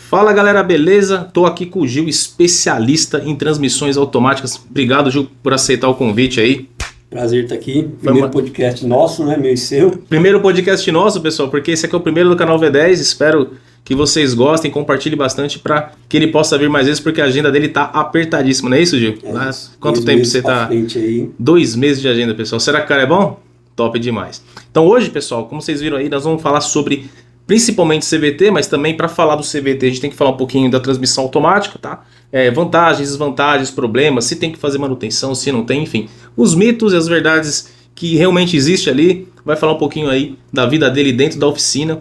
Fala galera, beleza? Tô aqui com o Gil, especialista em transmissões automáticas. Obrigado, Gil, por aceitar o convite aí. Prazer estar aqui. Primeiro podcast nosso, né? Meu e seu. Primeiro podcast nosso, pessoal, porque esse aqui é o primeiro do canal V10. Espero que vocês gostem, compartilhem bastante para que ele possa vir mais vezes, porque a agenda dele tá apertadíssima, não é isso, Gil? Quanto tempo você tá? Aí. 2 meses de agenda, pessoal. Será que o cara é bom? Top demais. Então hoje, pessoal, como vocês viram aí, nós vamos falar sobre principalmente CVT, mas também para falar do CVT a gente tem que falar um pouquinho da transmissão automática, tá? Vantagens, desvantagens, problemas, se tem que fazer manutenção, se não tem, enfim. Os mitos e as verdades que realmente existem ali, vai falar um pouquinho aí da vida dele dentro da oficina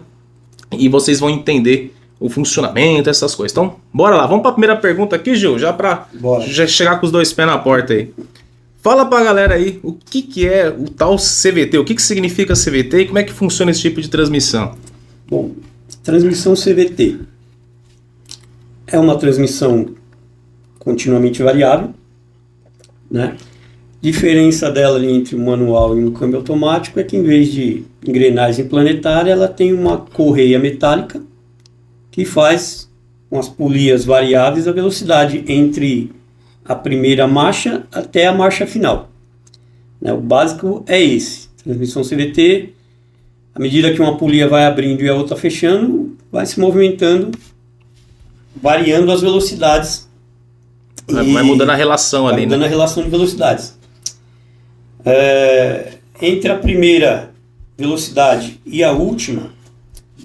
e vocês vão entender o funcionamento, essas coisas. Então, bora lá. Vamos para a primeira pergunta aqui, Gil, já para chegar com os dois pés na porta aí. Fala pra galera aí o que é o tal CVT, o que significa CVT e como é que funciona esse tipo de transmissão. Bom, transmissão CVT é uma transmissão continuamente variável, né? Diferença dela ali entre um manual e um câmbio automático é que em vez de engrenagem planetária, ela tem uma correia metálica que faz com as polias variáveis a velocidade entre a primeira marcha até a marcha final, né? O básico é esse. Transmissão CVT, à medida que uma polia vai abrindo e a outra fechando, vai se movimentando, variando as velocidades. Vai mudando a relação ali, né? Mudando a relação de velocidades. Entre a primeira velocidade e a última,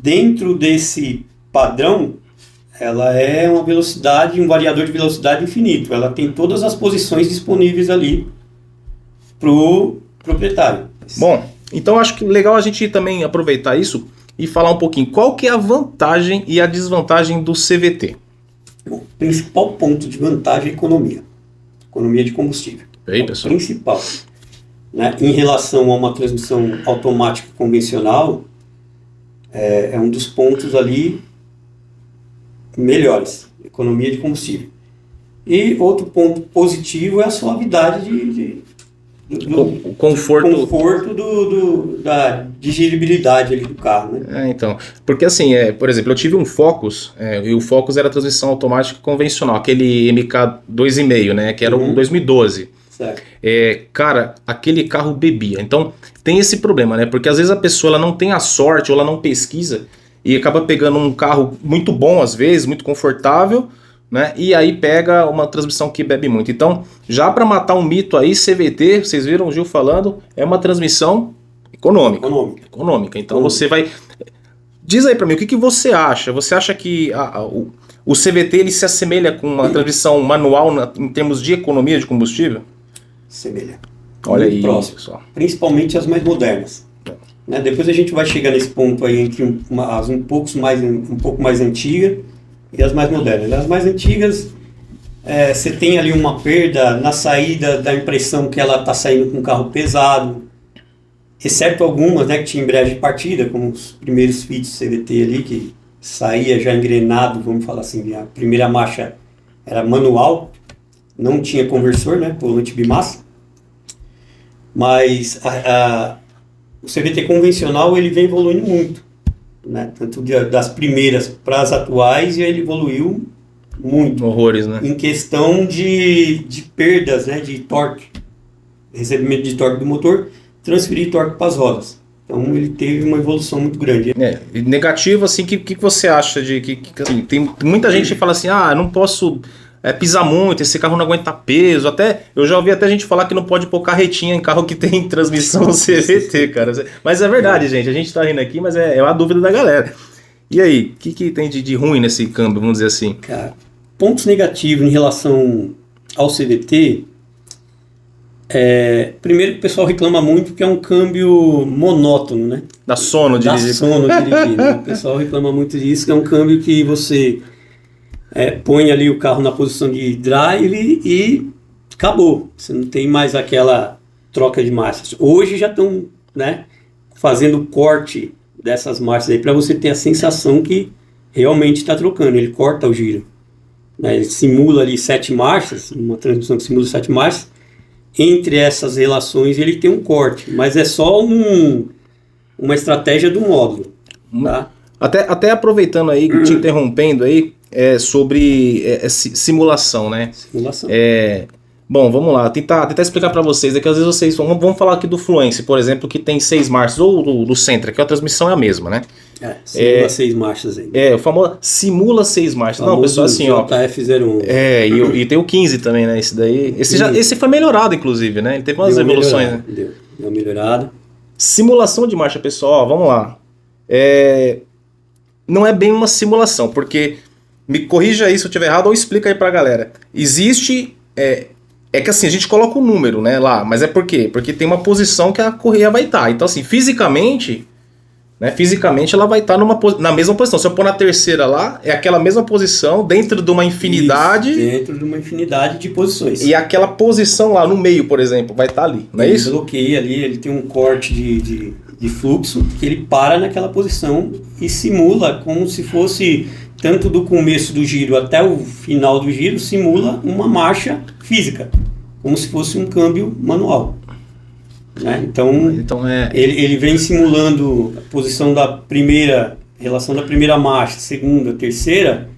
dentro desse padrão, ela é uma velocidade, um variador de velocidade infinito. Ela tem todas as posições disponíveis ali para o proprietário. Bom, então acho que legal a gente também aproveitar isso e falar um pouquinho qual que é a vantagem e a desvantagem do CVT. O principal ponto de vantagem é a economia. Economia de combustível. Aí, pessoal. O principal. Né? Em relação a uma transmissão automática convencional, é um dos pontos ali melhores. Economia de combustível. E outro ponto positivo é a suavidade o conforto da digeribilidade ali do carro, né? Então, porque assim, por exemplo, eu tive um Focus, e o Focus era transmissão automática convencional, aquele MK 2.5, né, que era um 2012. Certo. Cara, aquele carro bebia. Então, tem esse problema, né, porque às vezes a pessoa ela não tem a sorte ou ela não pesquisa e acaba pegando um carro muito bom às vezes, muito confortável, né? E aí pega uma transmissão que bebe muito. Então, já para matar um mito aí, CVT, vocês viram o Gil falando, é uma transmissão econômica. Então você vai... Diz aí para mim, o que você acha? Você acha que o CVT ele se assemelha com uma transmissão manual em termos de economia de combustível? Semelha. Olha muito aí, próximo, pessoal. Principalmente as mais modernas. Né? Depois a gente vai chegar nesse ponto aí entre as um pouco mais antigas e as mais modernas. As mais antigas, você tem ali uma perda na saída, da impressão que ela está saindo com um carro pesado, exceto algumas, né, que tinha embreagem de partida, como os primeiros Fits CVT ali, que saía já engrenado, vamos falar assim, a primeira marcha era manual, não tinha conversor, né, volante bimassa, mas o CVT convencional ele vem evoluindo muito. Né? Tanto das primeiras para as atuais, e ele evoluiu muito. Horrores, né? Em questão de perdas, né? De torque, recebimento de torque do motor, transferir torque para as rodas. Então ele teve uma evolução muito grande. E negativo, assim, que você acha de que assim, tem muita gente que fala assim, não posso pisar muito, esse carro não aguenta peso. Até eu já ouvi até gente falar que não pode pôr carretinha em carro que tem transmissão CVT, cara. Mas é verdade, gente. A gente tá rindo aqui, mas é uma dúvida da galera. E aí, o que tem de ruim nesse câmbio, vamos dizer assim? Cara, pontos negativos em relação ao CVT. Primeiro que o pessoal reclama muito que é um câmbio monótono, né? Dá sono dirigir. Dá sono dirigir, né? O pessoal reclama muito disso, que é um câmbio que você põe ali o carro na posição de drive e acabou. Você não tem mais aquela troca de marchas. Hoje já estão, né, fazendo o corte dessas marchas aí para você ter a sensação que realmente está trocando. Ele corta o giro. Né? Ele simula ali 7 marchas, uma transmissão que simula 7 marchas. Entre essas relações ele tem um corte, mas é só uma estratégia do módulo. Tá? Até aproveitando aí, te interrompendo aí, sobre simulação, né? Simulação. Bom, vamos lá, tentar explicar para vocês, que às vezes vocês vamos falar aqui do Fluence, por exemplo, que tem 6 marchas, ou do Sentra, que a transmissão é a mesma, né? Simula 6 marchas aí. O famoso simula 6 marchas. Não, pessoal, assim, ó. JF01. E tem o 15 também, né? Esse daí. Esse foi melhorado, inclusive, né? Ele teve umas evoluções, né? Deu melhorado. Simulação de marcha, pessoal, ó, vamos lá. Não é bem uma simulação, porque me corrija aí se eu estiver errado ou explica aí pra galera. Existe. Que assim, a gente coloca o número, né, lá, mas é por quê? Porque tem uma posição que a correia vai estar. Então, assim, fisicamente ela vai estar na mesma posição. Se eu pôr na terceira lá, é aquela mesma posição dentro de uma infinidade. Isso, dentro de uma infinidade de posições. E aquela posição lá no meio, por exemplo, vai estar ali, não é isso? Ele bloqueia ali, ele tem um corte de fluxo que ele para naquela posição e simula como se fosse, tanto do começo do giro até o final do giro, simula uma marcha física, como se fosse um câmbio manual. Né? Então ele vem simulando a posição da primeira, relação da primeira marcha, segunda, terceira,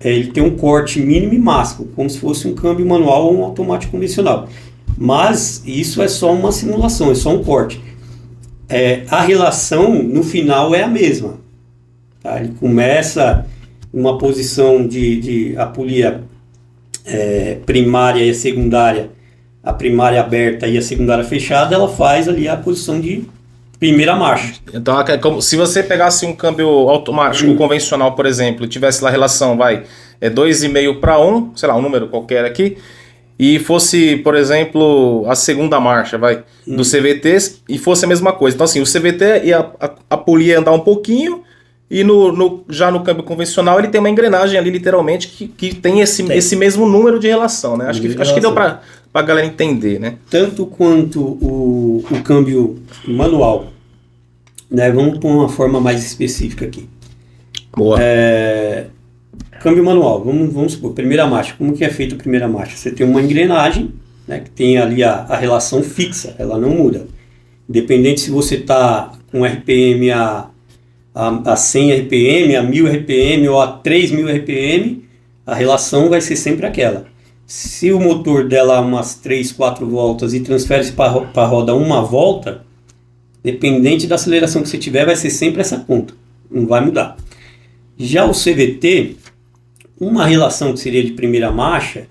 ele tem um corte mínimo e máximo, como se fosse um câmbio manual ou um automático convencional. Mas isso é só uma simulação, é só um corte. A relação no final é a mesma. Tá? Ele começa uma posição de a polia primária e a secundária, a primária aberta e a secundária fechada, ela faz ali a posição de primeira marcha. Então, é como se você pegasse um câmbio automático convencional, por exemplo, e tivesse lá a relação, 2,5 para 1, sei lá, um número qualquer aqui, e fosse, por exemplo, a segunda marcha, do CVT, e fosse a mesma coisa. Então, assim, o CVT e a polia ia andar um pouquinho, e já no câmbio convencional ele tem uma engrenagem ali, literalmente, que tem esse mesmo número de relação, né? Acho que deu pra galera entender, né? Tanto quanto o câmbio manual, né? Vamos por uma forma mais específica aqui. Boa. Câmbio manual, vamos supor, primeira marcha. Como que é feita a primeira marcha? Você tem uma engrenagem, né, que tem ali a relação fixa, ela não muda. Independente se você está com RPM a 100 RPM, a 1000 RPM ou a 3000 RPM, a relação vai ser sempre aquela. Se o motor dela umas 3, 4 voltas e transfere para a roda uma volta, dependente da aceleração que você tiver, vai ser sempre essa conta, não vai mudar. Já o CVT, uma relação que seria de primeira marcha,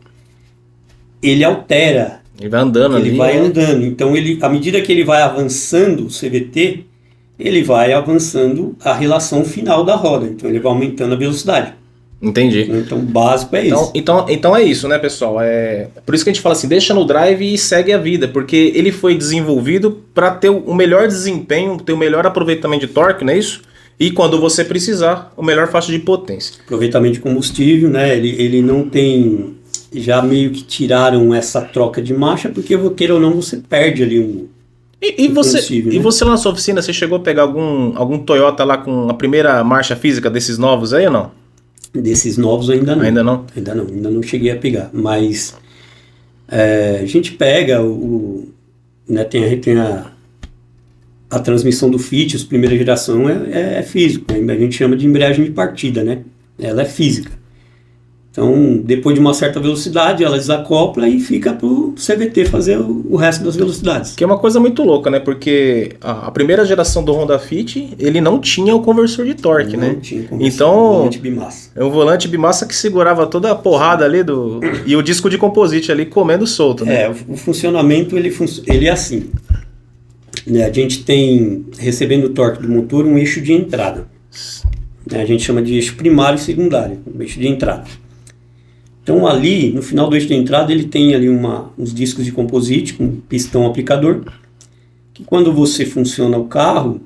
ele altera. Ele vai andando ali. Ele vai andando. Então, à medida que ele vai avançando o CVT, ele vai avançando a relação final da roda. Então, ele vai aumentando a velocidade. Entendi. Então, o básico é isso. Então é isso, né, pessoal? Por isso que a gente fala assim, deixa no drive e segue a vida, porque ele foi desenvolvido para ter o melhor desempenho, ter o melhor aproveitamento de torque, não é isso? E quando você precisar, o melhor faixa de potência. Aproveitamento de combustível, né? Ele não tem... Já meio que tiraram essa troca de marcha, porque queira ou não, você perde ali você lá na sua oficina, você chegou a pegar algum Toyota lá com a primeira marcha física desses novos aí ou não? Desses novos ainda não. Ainda não? Ainda não cheguei a pegar. Mas a gente pega né, tem a transmissão do Fitius, primeira geração, é físico. Né? A gente chama de embreagem de partida, né? Ela é física. Então, depois de uma certa velocidade, ela desacopla e fica para o CVT fazer o resto das velocidades. Que é uma coisa muito louca, né? Porque a primeira geração do Honda Fit, ele não tinha o conversor de torque, né? Não tinha conversor, então, volante bimassa. É um volante bimassa que segurava toda a porrada ali e o disco de composite ali comendo solto, né? O funcionamento, ele é assim. Né? A gente tem, recebendo o torque do motor, um eixo de entrada. A gente chama de eixo primário e secundário, um eixo de entrada. Então ali, no final do eixo de entrada, ele tem ali uns discos de composite com pistão aplicador, que quando você funciona o carro,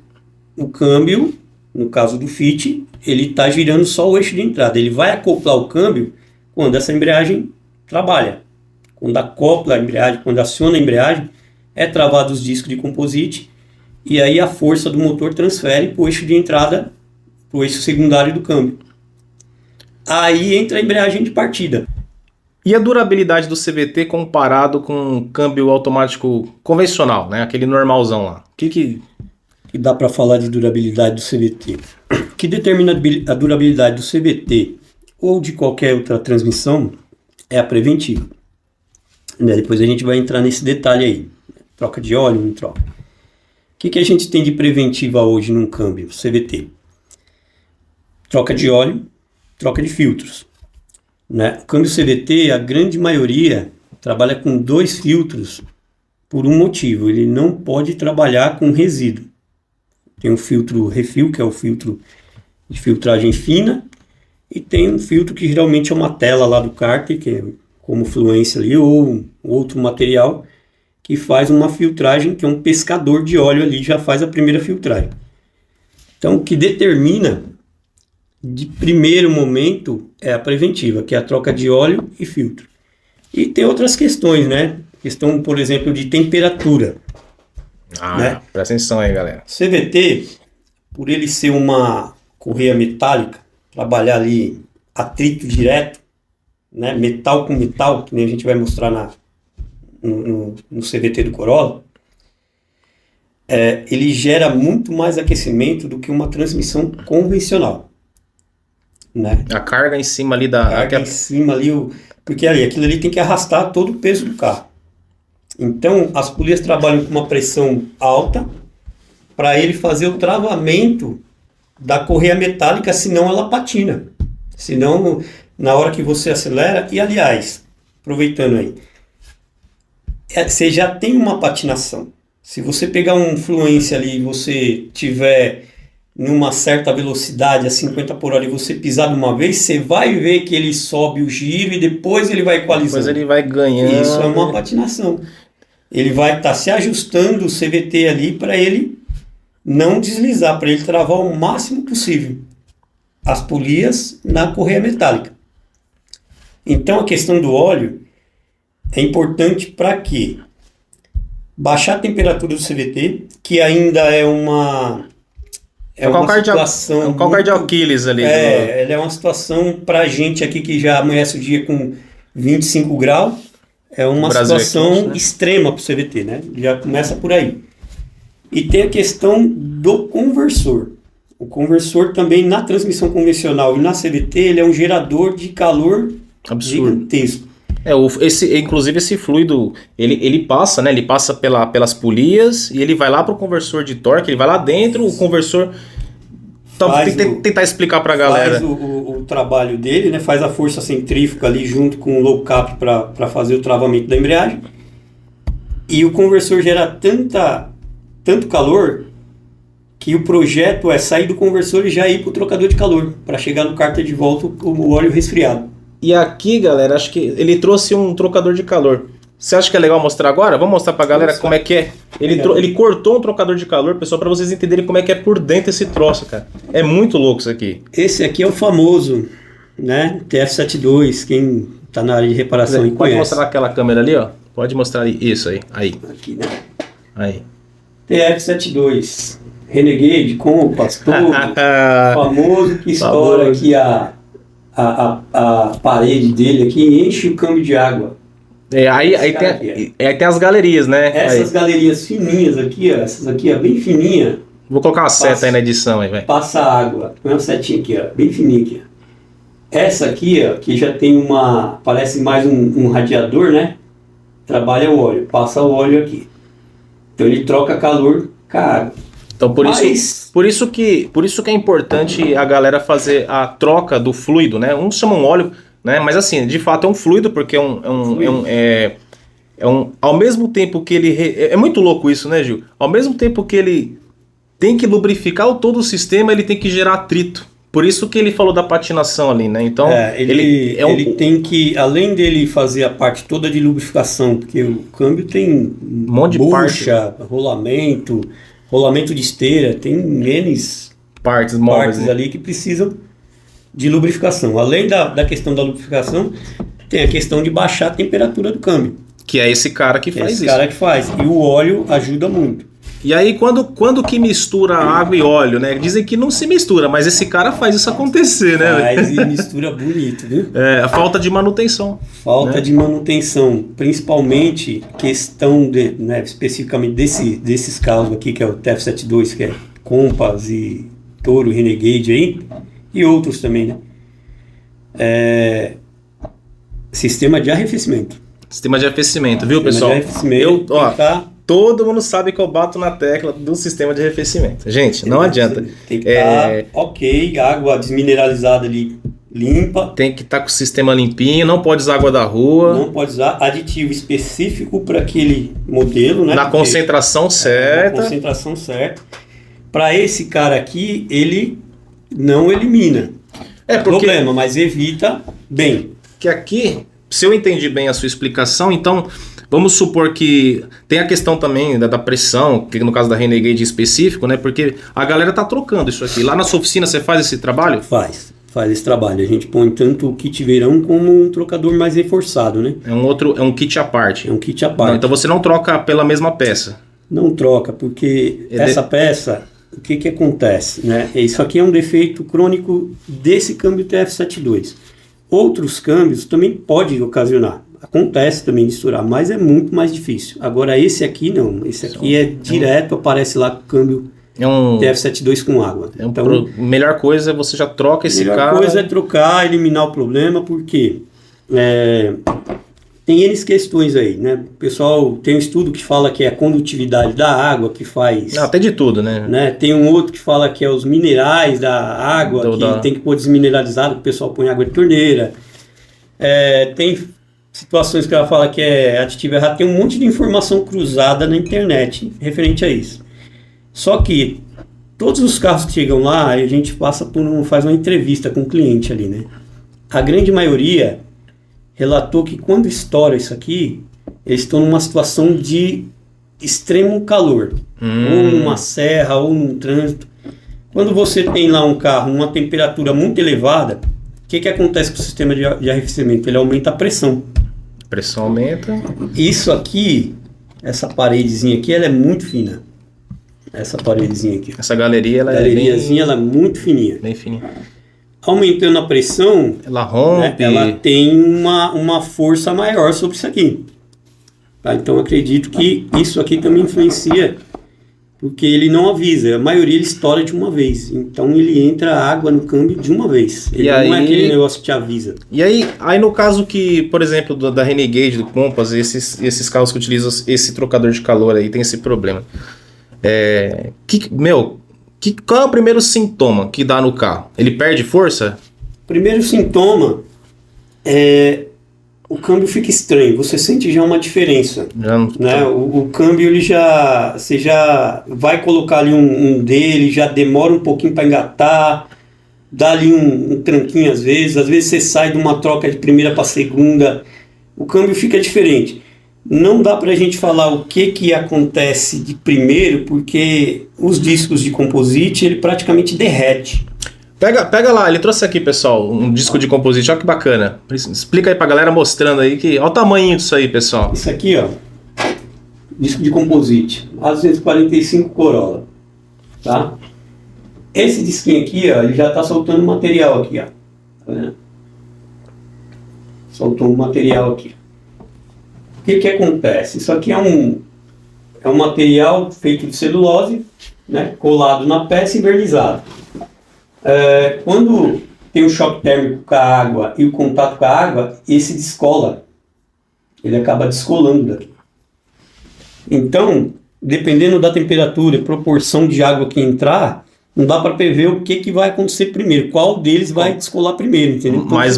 o câmbio, no caso do Fit, ele está girando só o eixo de entrada. Ele vai acoplar o câmbio quando essa embreagem trabalha. Quando acopla a embreagem, quando aciona a embreagem, é travado os discos de composite e aí a força do motor transfere para o eixo de entrada, para o eixo secundário do câmbio. Aí entra a embreagem de partida. E a durabilidade do CVT comparado com o câmbio automático convencional, né? Aquele normalzão lá. O que dá para falar de durabilidade do CVT? O que determina a durabilidade do CVT ou de qualquer outra transmissão é a preventiva. Né? Depois a gente vai entrar nesse detalhe aí. Troca de óleo, não troca. O que a gente tem de preventiva hoje num câmbio CVT? Troca de óleo, troca de filtros. Né? O câmbio CVT, a grande maioria, trabalha com 2 filtros por um motivo. Ele não pode trabalhar com resíduo. Tem um filtro refil, que é o filtro de filtragem fina, e tem um filtro que geralmente é uma tela lá do cárter, que é como fluência ali, ou outro material, que faz uma filtragem, que é um pescador de óleo ali, já faz a primeira filtragem. Então, o que determina, de primeiro momento, é a preventiva, que é a troca de óleo e filtro. E tem outras questões, né? Questão, por exemplo, de temperatura. Né? Presta atenção aí, galera. CVT, por ele ser uma correia metálica, trabalhar ali atrito direto, né? Metal com metal, que nem a gente vai mostrar no CVT do Corolla, ele gera muito mais aquecimento do que uma transmissão convencional. Né? A carga em cima ali da... Carga em cima ali, porque aquilo ali tem que arrastar todo o peso do carro. Então, as polias trabalham com uma pressão alta para ele fazer o travamento da correia metálica, senão ela patina. Senão, na hora que você acelera... E, aliás, aproveitando aí, você já tem uma patinação. Se você pegar um fluência ali e você tiver numa certa velocidade, a 50 por hora, e você pisar de uma vez, você vai ver que ele sobe o giro e depois ele vai equalizando. Depois ele vai ganhando. Isso é uma patinação. Ele vai estar se ajustando o CVT ali para ele não deslizar, para ele travar o máximo possível as polias na correia metálica. Então a questão do óleo é importante para quê? Baixar a temperatura do CVT, que ainda é uma situação... É um calcar de Aquiles ali. Ela é uma situação para a gente aqui que já amanhece o dia com 25 graus, é uma situação quente, né? Extrema para o CVT, né? Já começa por aí. E tem a questão do conversor. O conversor também, na transmissão convencional e na CVT, ele é um gerador de calor gigantesco. Inclusive esse fluido, ele passa, né? Ele passa pelas polias e ele vai lá para o conversor de torque, ele vai lá dentro, o conversor... tentar explicar para a galera. Faz o trabalho dele, né? Faz a força centrífuga ali junto com o low cap para fazer o travamento da embreagem. E o conversor gera tanto calor que o projeto é sair do conversor e já ir para o trocador de calor, para chegar no cárter de volta o óleo resfriado. E aqui, galera, acho que ele trouxe um trocador de calor. Você acha que é legal mostrar agora? Vamos mostrar pra galera como é que é. Ele cortou um trocador de calor, pessoal, pra vocês entenderem como é que é por dentro esse troço, cara. É muito louco isso aqui. Esse aqui é o famoso, né, TF72, quem tá na área de reparação e pode conhece. Mostrar aquela câmera ali, ó. Pode mostrar ali. Isso aí. Aqui, né? Aí. TF72. Renegade, Compass, todo famoso que estoura aqui a parede dele aqui e enche o câmbio de água. Aí tem as galerias, né? Essas galerias fininhas aqui, ó, essas aqui, ó, bem fininha. Vou colocar uma seta aí na edição aí, velho. Passa água. Põe uma setinha aqui, ó, bem fininha aqui, ó. Essa aqui, ó, que já tem parece mais um radiador, né? Trabalha o óleo, passa o óleo aqui. Então ele troca calor com a água. Então por isso que é importante a galera fazer a troca do fluido, né? Uns chamam óleo, né? Mas assim, de fato é um fluido, porque ao mesmo tempo que ele... É muito louco isso, né, Gil? Ao mesmo tempo que ele tem que lubrificar todo o sistema, ele tem que gerar atrito. Por isso que ele falou da patinação ali, né? Então, ele tem que, além dele fazer a parte toda de lubrificação, porque o câmbio tem um monte de bucha, rolamento de esteira, tem N partes móveis ali que precisam de lubrificação. Além da questão da lubrificação, tem a questão de baixar a temperatura do câmbio. Que é esse cara que faz isso. Esse cara que faz. E o óleo ajuda muito. E aí, quando que mistura água e óleo, né? Dizem que não se mistura, mas esse cara faz isso acontecer, né? Faz e mistura bonito, viu? A falta de manutenção. Falta de manutenção. Principalmente questão, né, especificamente desses carros aqui, que é o TF72, que é Compass e Toro, Renegade aí, e outros também, né? Sistema de arrefecimento. Sistema de arrefecimento, viu, Sistema pessoal? de arrefecimento, Todo mundo sabe que eu bato na tecla do sistema de arrefecimento. Gente, não adianta. Tem que estar ok, água desmineralizada ali, limpa. Tem que estar com o sistema limpinho, não pode usar água da rua. Não pode usar aditivo específico para aquele modelo, né? Na concentração certa. Na concentração certa. Para esse cara aqui, ele não elimina problema, mas evita bem. Que aqui, se eu entendi bem a sua explicação, então vamos supor que tem a questão também da pressão, que no caso da Renegade específico, né? Porque a galera tá trocando isso aqui. Lá na sua oficina você faz esse trabalho? Faz esse trabalho. A gente põe tanto o kit verão como um trocador mais reforçado, né? É um kit à parte. É um kit à parte. Não, então você não troca pela mesma peça? Não troca, porque essa peça, o que acontece, né? Isso aqui é um defeito crônico desse câmbio TF72. Outros câmbios também pode ocasionar. Acontece também misturar, mas é muito mais difícil. Agora esse aqui não. Esse aqui é direto, aparece lá com o câmbio TF72 com água. Então, melhor coisa é você já troca esse cara. Melhor coisa é trocar, eliminar o problema, porque tem N questões aí, né? O pessoal tem um estudo que fala que é a condutividade da água que faz... Não, tem de tudo, né? Tem um outro que fala que é os minerais da água, tem que pôr desmineralizado, que o pessoal põe água de torneira. Tem situações que ela fala que é aditivo errado, tem um monte de informação cruzada na internet referente a isso. Só que todos os carros que chegam lá, a gente faz uma entrevista com o cliente ali, né? A grande maioria relatou que quando estoura isso aqui, eles estão numa situação de extremo calor, ou numa serra, ou num trânsito. Quando você tem lá um carro numa temperatura muito elevada, o que acontece com o sistema de arrefecimento? Ele aumenta a pressão. A pressão aumenta. Isso aqui, essa paredezinha aqui, ela é muito fina. Essa paredezinha aqui. Essa galeriazinha ela é muito fininha. Bem fininha. Aumentando a pressão, ela rompe. Né, ela tem uma força maior sobre isso aqui. Tá? Então acredito que isso aqui também influencia, porque ele não avisa. A maioria ele estoura de uma vez. Então ele entra água no câmbio de uma vez. Ele não é aquele negócio que te avisa. E aí no caso que, por exemplo, da Renegade, do Compass, esses carros que utilizam esse trocador de calor aí, tem esse problema. Qual é o primeiro sintoma que dá no carro? Ele perde força? Primeiro sintoma é o câmbio fica estranho. Você sente já uma diferença. Né? O câmbio, você já vai colocar ali um dele, já demora um pouquinho para engatar, dá ali um tranquinho às vezes você sai de uma troca de primeira para segunda, o câmbio fica diferente. Não dá pra gente falar o que acontece de primeiro, porque os discos de composite, ele praticamente derrete. Pega lá, ele trouxe aqui, pessoal, um disco de composite, olha que bacana. Explica aí pra galera, mostrando aí, olha o tamanho disso aí, pessoal. Isso aqui, ó, disco de composite, A245 Corolla, tá? Esse disquinho aqui, ó, ele já tá soltando material aqui, ó, tá vendo? Soltou um material aqui. O que acontece? Isso aqui é um material feito de celulose, né, colado na peça e vernizado. Quando tem o choque térmico com a água e o contato com a água, esse descola. Ele acaba descolando daqui. Então, dependendo da temperatura e proporção de água que entrar, não dá para prever o que vai acontecer primeiro, qual deles vai descolar primeiro, entendeu? Então, mas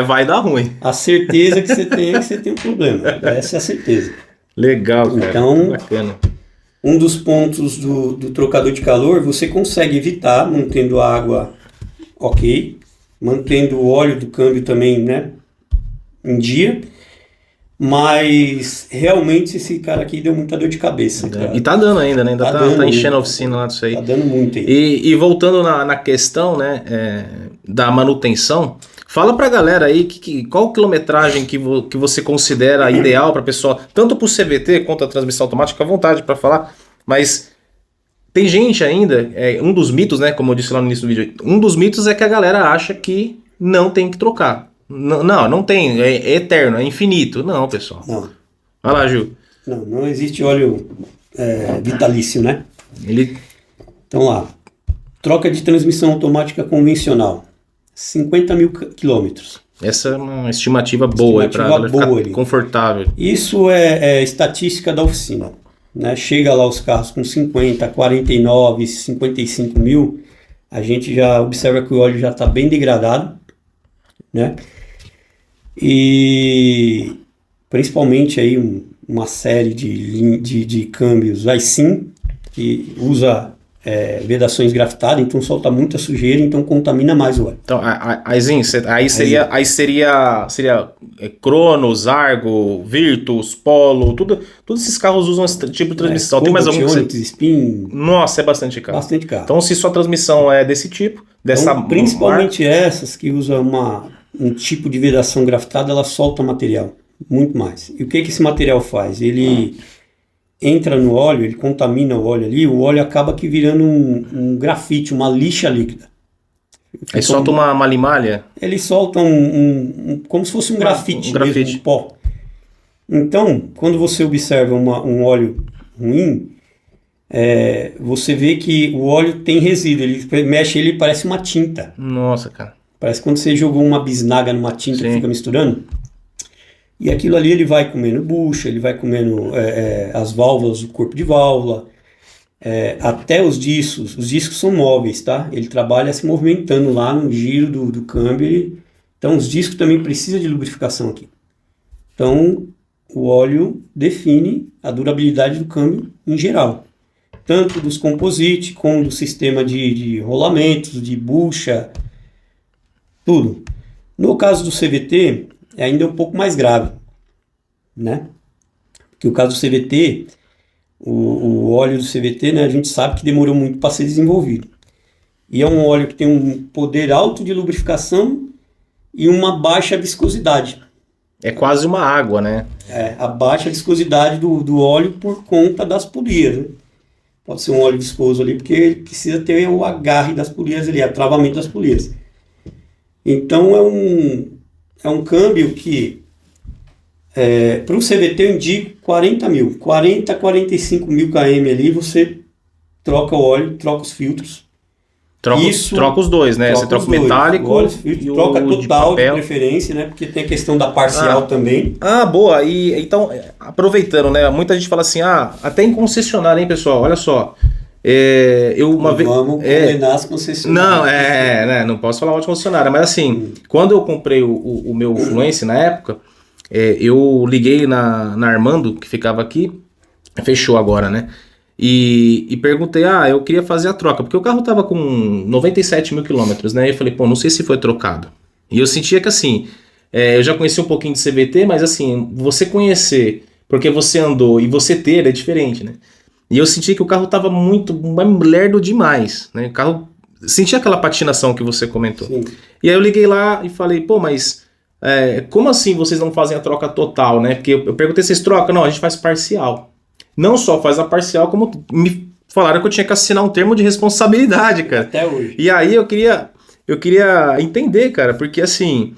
vai dar ruim. A certeza que você tem é que você tem um problema. Essa é a certeza. Legal, cara. Então, bacana. Um dos pontos do trocador de calor, você consegue evitar mantendo a água ok, mantendo o óleo do câmbio também, né, em dia. Mas realmente esse cara aqui deu muita dor de cabeça. Cara. E tá dando ainda, né? Ainda tá enchendo a oficina lá disso aí. Tá dando muito aí. E voltando na questão, né, da manutenção, fala pra galera aí qual quilometragem que você considera ideal pra pessoa, tanto pro CVT quanto a transmissão automática, à vontade pra falar, mas tem gente ainda, um dos mitos, né, como eu disse lá no início do vídeo, um dos mitos é que a galera acha que não tem que trocar. Não tem, é eterno, é infinito. Não, pessoal. Não. Vai lá, Gil. Não existe óleo vitalício, né? Então lá, troca de transmissão automática convencional. 50 mil quilômetros. Essa é uma estimativa boa para ela ficar confortável. Isso é estatística da oficina. Né? Chega lá os carros com 50, 49, 55 mil, a gente já observa que o óleo já está bem degradado, né? E principalmente aí uma série de câmbios Aisin, que usa vedações grafitadas, então solta muita sujeira, então contamina mais o óleo. Então, Aisin, aí seria Cronos, Argo, Virtus, Polo, todos esses carros usam esse tipo de transmissão. Tem mais algum? Onix, Spin. Nossa, é bastante caro. Bastante caro. Então, se sua transmissão é desse tipo, então, principalmente essas que usam um tipo de vedação grafitada, ela solta material, muito mais. E o que esse material faz? Ele entra no óleo, ele contamina o óleo ali, o óleo acaba que virando um grafite, uma lixa líquida. Aí solta uma limalha? Ele solta como se fosse um grafite, mesmo, um pó. Então, quando você observa um óleo ruim, você vê que o óleo tem resíduo, ele mexe, ele parece uma tinta. Nossa, cara. Parece quando você jogou uma bisnaga numa tinta que fica misturando. E aquilo ali ele vai comendo bucha, ele vai comendo as válvulas do corpo de válvula, até os discos são móveis, tá? Ele trabalha se movimentando lá no giro do câmbio, então os discos também precisam de lubrificação aqui. Então o óleo define a durabilidade do câmbio em geral, tanto dos composites como do sistema de rolamentos, de bucha, tudo. No caso do CVT, é ainda um pouco mais grave, né? Porque o caso do CVT, o óleo do CVT, né, a gente sabe que demorou muito para ser desenvolvido. E é um óleo que tem um poder alto de lubrificação e uma baixa viscosidade. É quase uma água, né? A baixa viscosidade do óleo por conta das polias, né? Pode ser um óleo viscoso ali, porque ele precisa ter o agarre das polias ali, o travamento das polias. Então é um câmbio que para o CVT eu indico 40 mil, 40, 45 mil km ali, você troca o óleo, troca os filtros. Troca os dois, né? Você troca o metálico e troca total de preferência, né? Porque tem a questão da parcial também. Boa. E então, aproveitando, né? Muita gente fala assim, até em concessionária, hein, pessoal? Olha só. Vamos condenar as concessionárias. Não, não posso falar mal de concessionária, mas assim, quando eu comprei o meu Fluence na época, eu liguei na Armando, que ficava aqui, fechou agora, né? E perguntei, eu queria fazer a troca, porque o carro tava com 97 mil quilômetros, né? E eu falei, não sei se foi trocado. E eu sentia que assim, eu já conheci um pouquinho de CVT, mas assim, você conhecer, porque você andou e você ter é diferente, né? E eu senti que o carro tava muito lerdo demais, né? O carro sentia aquela patinação que você comentou. Sim. E aí eu liguei lá e falei, mas como assim vocês não fazem a troca total, né? Porque eu perguntei se vocês trocam. Não, a gente faz parcial. Não só faz a parcial, como me falaram que eu tinha que assinar um termo de responsabilidade, cara. Até hoje. E aí eu queria entender, cara, porque assim,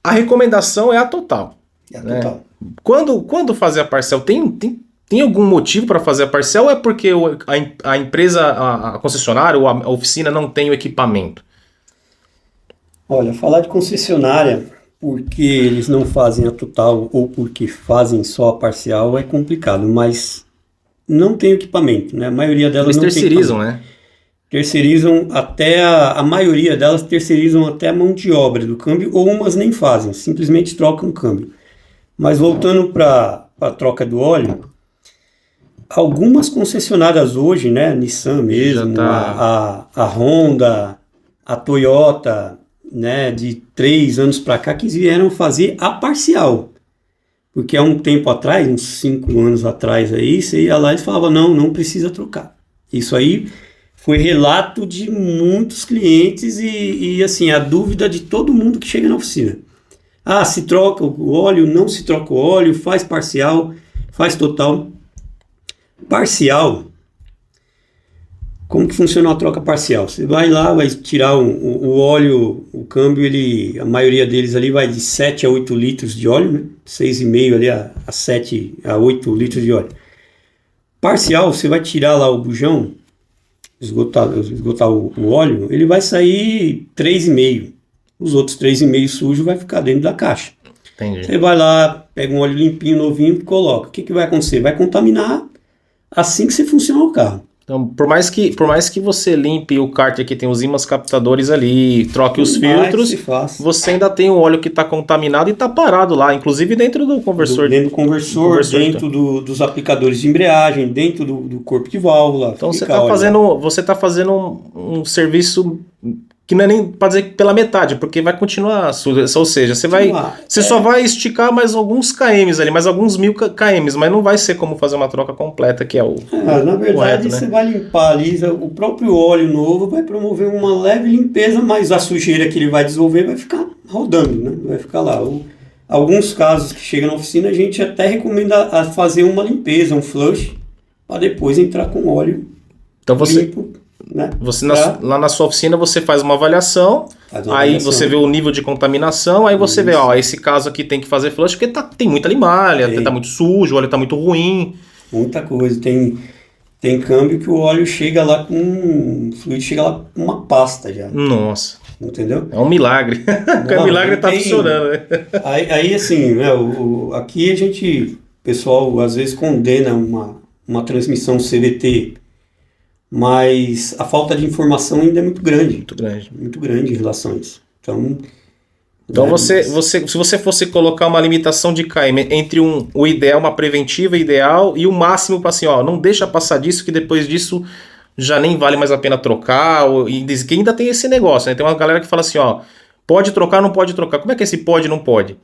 a recomendação é a total. Né? Total. Quando fazer a parcial, tem algum motivo para fazer a parcial ou é porque a empresa, a concessionária ou a oficina não tem o equipamento? Olha, falar de concessionária porque eles não fazem a total ou porque fazem só a parcial é complicado, mas não tem equipamento, né? A maioria delas não terceirizam, né? Terceirizam até a maioria delas terceirizam até a mão de obra do câmbio, ou umas nem fazem, simplesmente trocam o câmbio. Mas voltando para a troca do óleo, algumas concessionárias hoje, né, Nissan mesmo, a Honda, a Toyota, né, de 3 anos para cá, que vieram fazer a parcial. Porque há um tempo atrás, uns 5 anos atrás aí, você ia lá e falava, não precisa trocar. Isso aí foi relato de muitos clientes e assim, a dúvida de todo mundo que chega na oficina. Se troca o óleo, não se troca o óleo, faz parcial, faz total. Parcial, como que funciona a troca parcial? Você vai lá, vai tirar o óleo, o câmbio, a maioria deles ali vai de 7 a 8 litros de óleo, né? 6,5 ali a 7 a 8 litros de óleo. Parcial, você vai tirar lá o bujão, esgotar o óleo, ele vai sair 3,5. Os outros 3,5 sujos vai ficar dentro da caixa. Entendi. Você vai lá, pega um óleo limpinho, novinho e coloca. O que vai acontecer? Vai contaminar assim que você funcionar o carro. Então, por mais que você limpe o cárter que tem os ímãs captadores ali, troque os filtros, você ainda tem o óleo que está contaminado e está parado lá, inclusive dentro do conversor. Dentro do conversor, dentro dos aplicadores de embreagem, dentro do corpo de válvula. Então você está fazendo um serviço que não é nem para dizer pela metade, porque vai continuar sujo. Ou seja, você só vai esticar mais alguns km ali, mais alguns 1000 km, mas não vai ser como fazer uma troca completa, que é o na verdade, correto, você né? vai limpar ali, o próprio óleo novo vai promover uma leve limpeza, mas a sujeira que ele vai dissolver vai ficar rodando, né? Vai ficar lá. Alguns casos que chegam na oficina, a gente até recomenda fazer uma limpeza, um flush, para depois entrar com óleo limpo. Né? Lá na sua oficina você faz uma avaliação, você vê o nível de contaminação, aí você vê, esse caso aqui tem que fazer flush porque tem muita limalha, tá muito sujo, o óleo tá muito ruim. Muita coisa, tem câmbio que o óleo chega lá o fluido chega lá com uma pasta já. Nossa. Entendeu? É um milagre. O milagre tá funcionando, né? Aí assim, né, aqui o pessoal às vezes condena uma transmissão CVT, mas a falta de informação ainda é muito grande. Muito grande. Muito grande em relação a isso. Então se você fosse colocar uma limitação de KM entre o ideal, uma preventiva ideal, e o máximo para assim, não deixa passar disso, que depois disso já nem vale mais a pena trocar, que ainda tem esse negócio, né? Tem uma galera que fala assim, pode trocar, não pode trocar. Como é que esse pode, não pode?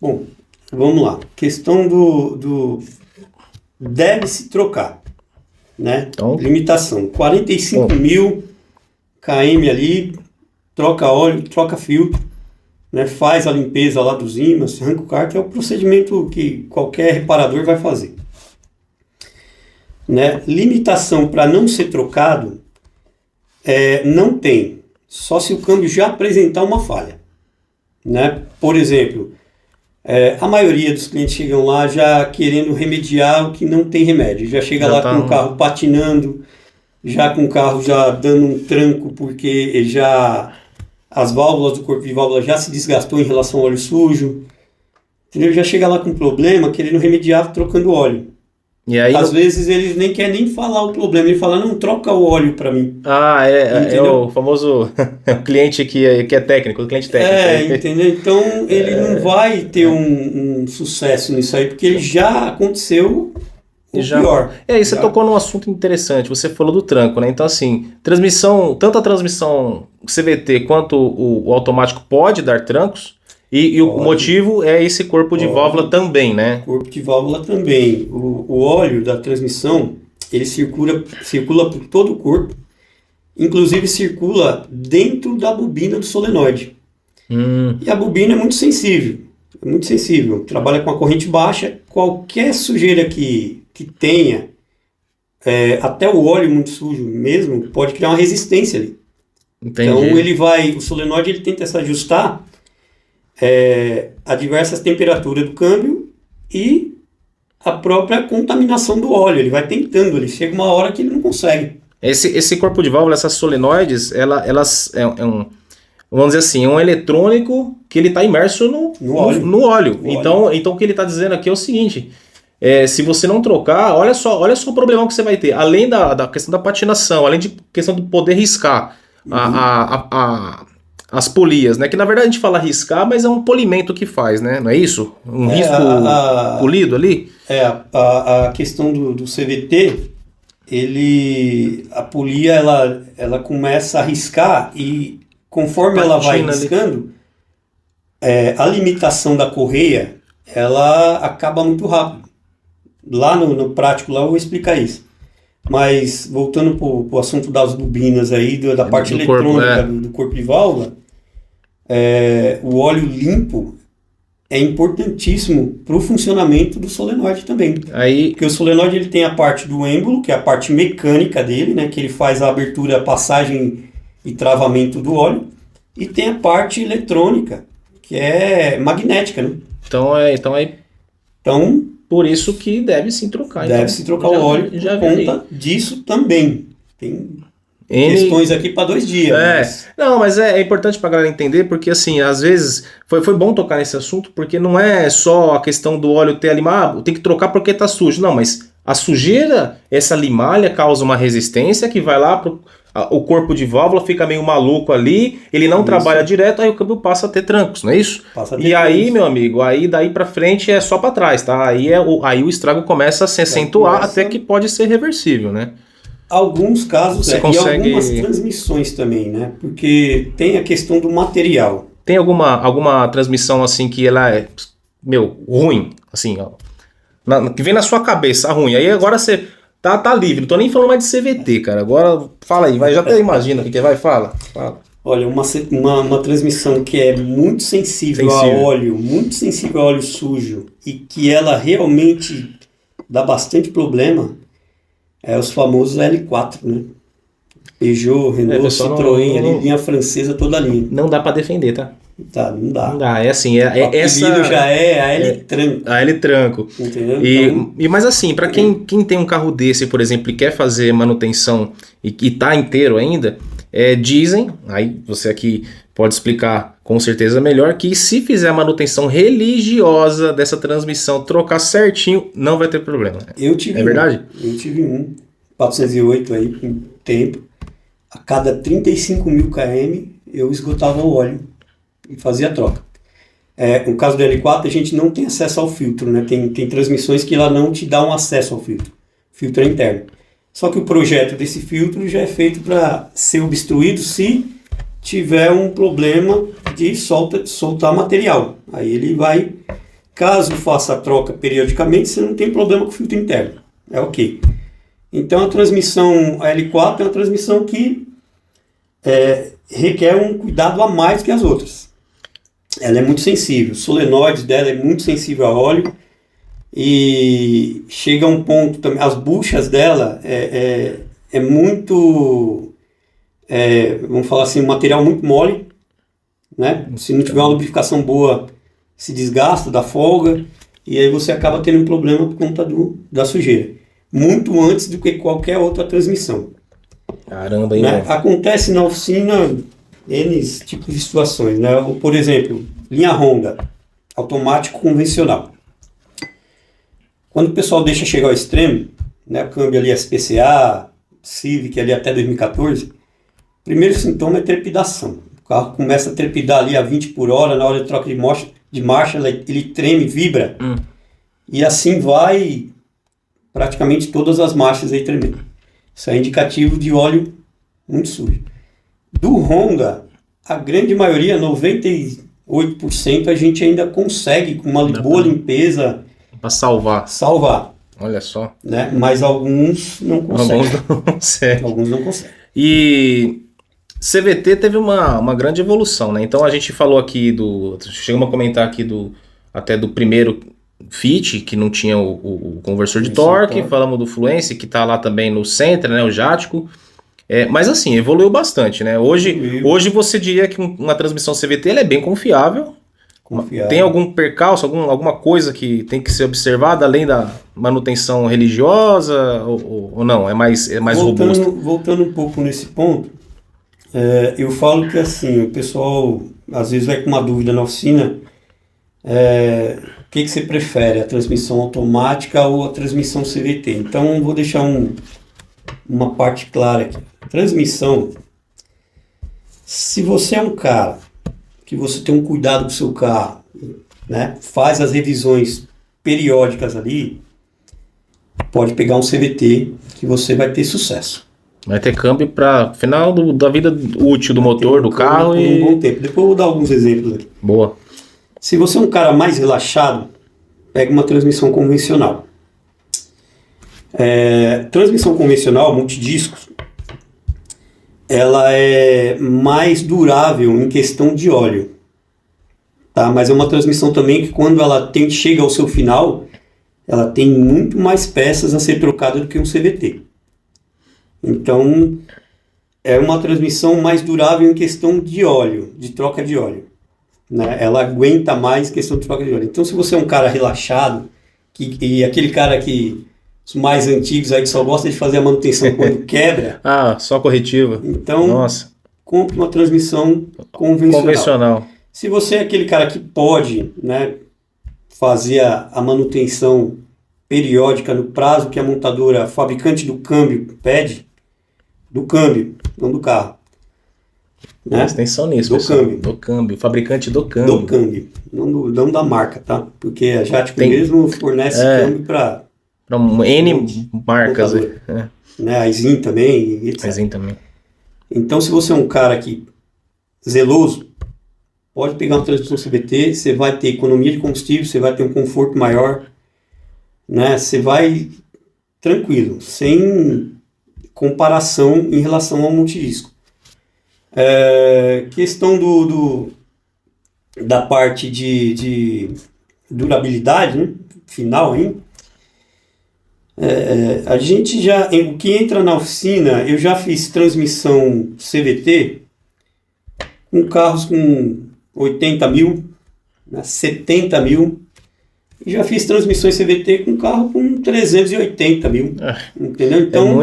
Bom, vamos lá. Questão do deve-se trocar. Né? Então, limitação, 45.000 km ali, troca óleo, troca filtro, né? Faz a limpeza lá dos ímãs, arranca o cárter, é o procedimento que qualquer reparador vai fazer. Né? Limitação para não ser trocado, não tem, só se o câmbio já apresentar uma falha. Né? Por exemplo, a maioria dos clientes chegam lá já querendo remediar o que não tem remédio. Já chega lá com o carro patinando, já com o carro já dando um tranco, porque as válvulas do corpo de válvula já se desgastou em relação ao óleo sujo. Entendeu? Já chega lá com problema, querendo remediar, trocando óleo. E aí, às vezes eles nem querem nem falar o problema, ele fala, não, troca o óleo para mim. É o famoso o cliente que é técnico, o cliente técnico. Entendeu? Então ele não vai ter um sucesso nisso aí, porque ele já aconteceu pior. Você tocou num assunto interessante, você falou do tranco, né? Então assim, tanto a transmissão CVT quanto o automático pode dar trancos, e o motivo é esse corpo de válvula também, né? Corpo de válvula também. O óleo da transmissão, ele circula por todo o corpo, inclusive circula dentro da bobina do solenoide. E a bobina é muito sensível, trabalha com a corrente baixa, qualquer sujeira que tenha, até o óleo muito sujo mesmo, pode criar uma resistência ali. Entendi. Então o solenoide ele tenta se ajustar a diversas temperaturas do câmbio e a própria contaminação do óleo. Ele vai tentando, ele chega uma hora que ele não consegue. Esse corpo de válvula, essas solenoides, elas vamos dizer assim, é um eletrônico que ele está imerso no óleo. Então o que ele está dizendo aqui é o seguinte, se você não trocar, olha só o problemão que você vai ter. Além da questão da patinação, além de questão de poder riscar as polias, né? Que na verdade a gente fala riscar, mas é um polimento que faz, né? Não é isso? Um risco polido ali? A questão do CVT, a polia ela começa a riscar e conforme ela vai riscando, a limitação da correia ela acaba muito rápido. Lá no prático, lá eu vou explicar isso. Mas voltando para o assunto das bobinas aí, da parte eletrônica do corpo de válvula, o óleo limpo é importantíssimo para o funcionamento do solenoide também. Porque o solenoide ele tem a parte do êmbolo, que é a parte mecânica dele, né, que ele faz a abertura, passagem e travamento do óleo, e tem a parte eletrônica, que é magnética, né? Então, por isso que deve sim trocar. Deve-se trocar o óleo por conta disso também. questões aqui para 2 dias. Mas... Não, mas é importante para a galera entender, porque assim, às vezes foi bom tocar nesse assunto, porque não é só a questão do óleo ter ali, tem que trocar porque tá sujo. Não, mas a sujeira, essa limalha causa uma resistência que vai lá o corpo de válvula fica meio maluco ali, ele não trabalha direto, aí o câmbio passa a ter trancos, não é isso? E aí, meu amigo, aí daí pra frente é só pra trás, tá? Aí o estrago começa a se acentuar, até que pode ser reversível, né? Alguns casos, você consegue... e algumas transmissões também, né? Porque tem a questão do material. Tem alguma transmissão assim que ela é, ruim, assim, ó, que vem na sua cabeça, ruim, aí agora você... Tá livre, não tô nem falando mais de CVT, cara. Agora, fala aí, já até imagina o que vai, fala. Olha, uma transmissão que é muito sensível a óleo, muito sensível a óleo sujo, e que ela realmente dá bastante problema, é os famosos L4, né? Peugeot, Renault, Citroën, ali, linha francesa, toda a linha. Não dá pra defender, tá? Tá, não dá. Não dá, é assim, o apelido já é a L-Tranco. A L-Tranco. Entendeu? Mas assim, para quem tem um carro desse, por exemplo, e quer fazer manutenção e tá inteiro ainda, dizem, aí você aqui pode explicar com certeza melhor, que se fizer a manutenção religiosa dessa transmissão, trocar certinho, não vai ter problema. Eu tive verdade? Eu tive um 408 aí, com tempo. A cada 35 mil km, eu esgotava o óleo e fazia a troca. No caso do L4, a gente não tem acesso ao filtro, né? Tem transmissões que ela não te dão acesso ao filtro. O filtro é interno. Só que o projeto desse filtro já é feito para ser obstruído se tiver um problema de soltar material. Aí ele vai, caso faça a troca periodicamente, você não tem problema com o filtro interno. É ok. Então a transmissão L4 é uma transmissão que requer um cuidado a mais que as outras. Ela é muito sensível, o solenoide dela é muito sensível a óleo e chega a um ponto também, as buchas dela é muito, vamos falar assim, um material muito mole, né? Se não tiver uma lubrificação boa, se desgasta, dá folga, e aí você acaba tendo um problema por conta da sujeira, muito antes do que qualquer outra transmissão. Caramba, hein? Né? Acontece na oficina N tipos de situações, né? Por exemplo, linha Honda, automático convencional. Quando o pessoal deixa chegar ao extremo, né, o câmbio ali SPCA, Civic ali até 2014, o primeiro sintoma é trepidação. O carro começa a trepidar ali a 20 por hora, na hora de troca de marcha ele treme, vibra, e assim vai praticamente todas as marchas aí tremendo. Isso é indicativo de óleo muito sujo. Do Honda, a grande maioria, 98%, a gente ainda consegue, com uma boa limpeza, para salvar. Olha só. Né? Mas alguns não conseguem. Alguns não conseguem. E CVT teve uma grande evolução, né? Então a gente falou aqui chegamos a comentar aqui até do primeiro Fit, que não tinha o conversor de torque. Falamos do Fluence, que está lá também no Sentra, né? O Jático. Mas assim, evoluiu bastante, né? Hoje você diria que uma transmissão CVT ela é bem confiável. Tem algum percalço, alguma coisa que tem que ser observada além da manutenção religiosa ou não? É mais robusto? Voltando um pouco nesse ponto, eu falo que assim, o pessoal às vezes vai com uma dúvida na oficina, o que você prefere, a transmissão automática ou a transmissão CVT? Então vou deixar uma parte clara aqui. Transmissão, se você é um cara que você tem um cuidado com o seu carro, né, faz as revisões periódicas ali, pode pegar um CVT que você vai ter sucesso. Vai ter câmbio para final da vida útil do motor, do carro. Por um bom tempo. Depois eu vou dar alguns exemplos aqui. Boa. Se você é um cara mais relaxado, pega uma transmissão convencional. Transmissão convencional, multidiscos, ela é mais durável em questão de óleo, tá? Mas é uma transmissão também que quando ela chega ao seu final, ela tem muito mais peças a ser trocada do que um CVT. Então, é uma transmissão mais durável em questão de óleo, de troca de óleo, né? Ela aguenta mais em questão de troca de óleo. Então, se você é um cara relaxado, e aquele cara que os mais antigos aí que só gostam de fazer a manutenção quando quebra. Ah, só corretiva. Então, nossa, compre uma transmissão convencional. Se você é aquele cara que pode, né, fazer a manutenção periódica no prazo que a montadora, a fabricante do câmbio pede, do câmbio, não do carro. Né? Presta atenção nisso, do pessoal. câmbio. Do câmbio, fabricante do câmbio. Do câmbio, não da marca, tá? Porque a Jatco mesmo fornece câmbio para N marcas. Né? A Isin também, etc. A Isin também. Então, se você é um cara que zeloso, pode pegar uma transmissão CVT, você vai ter economia de combustível, você vai ter um conforto maior, né? Você vai tranquilo, sem comparação em relação ao multidisco. Questão da parte de durabilidade, né? Final ainda. A gente já, o que entra na oficina, eu já fiz transmissão CVT com carros com 80 mil, né, 70 mil, e já fiz transmissões CVT com carro com 380 mil, entendeu? Então,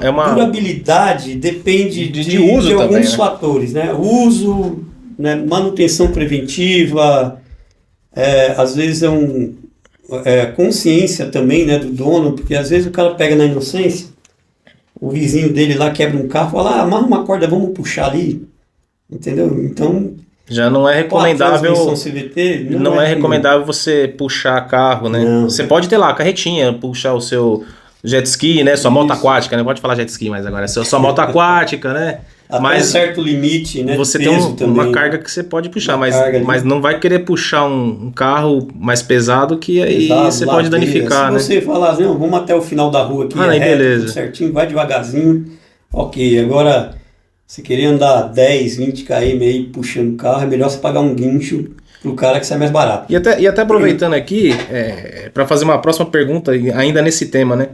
é uma durabilidade depende de uso de também, alguns né? fatores, né? Uso, né, manutenção preventiva, às vezes consciência também, né, do dono, porque às vezes o cara pega na inocência, o vizinho dele lá quebra um carro, fala, amarra uma corda, vamos puxar ali, entendeu? Então já não é recomendável. CVT não é recomendável você puxar carro, né? Não. Você pode ter lá a carretinha, puxar o seu jet ski, né? Sua moto aquática, né? Pode falar jet ski, mas agora é sua moto aquática, né? Até mas um certo limite, né? Você peso tem uma carga que você pode puxar, mas não vai querer puxar um carro mais pesado que aí você pode danificar, se né? Se você falar, não, vamos até o final da rua aqui, aí beleza. Tudo certinho, vai devagarzinho, ok. Agora, se querer andar 10, 20 km aí puxando o carro, é melhor você pagar um guincho pro cara que sai mais barato. E até aproveitando aqui, para fazer uma próxima pergunta, ainda nesse tema, né?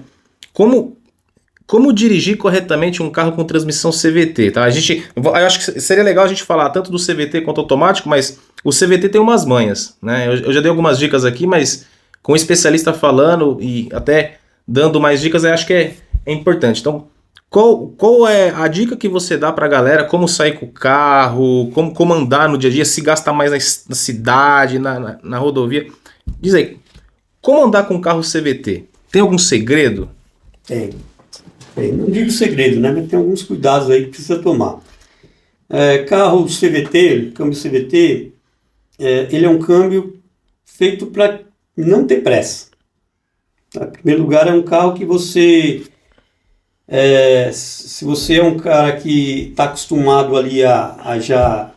Como dirigir corretamente um carro com transmissão CVT, tá? Eu acho que seria legal a gente falar tanto do CVT quanto automático, mas o CVT tem umas manhas, né? Eu já dei algumas dicas aqui, mas com um especialista falando e até dando mais dicas, eu acho que é importante. Então, qual é a dica que você dá pra galera? Como sair com o carro, como andar no dia a dia, se gasta mais na cidade, na rodovia? Diz aí, como andar com um carro CVT? Tem algum segredo? Tem. Não digo segredo, né? Mas tem alguns cuidados aí que precisa tomar. Carro CVT, câmbio CVT, ele é um câmbio feito para não ter pressa. Em primeiro lugar, é um carro que você... se você é um cara que está acostumado ali a já,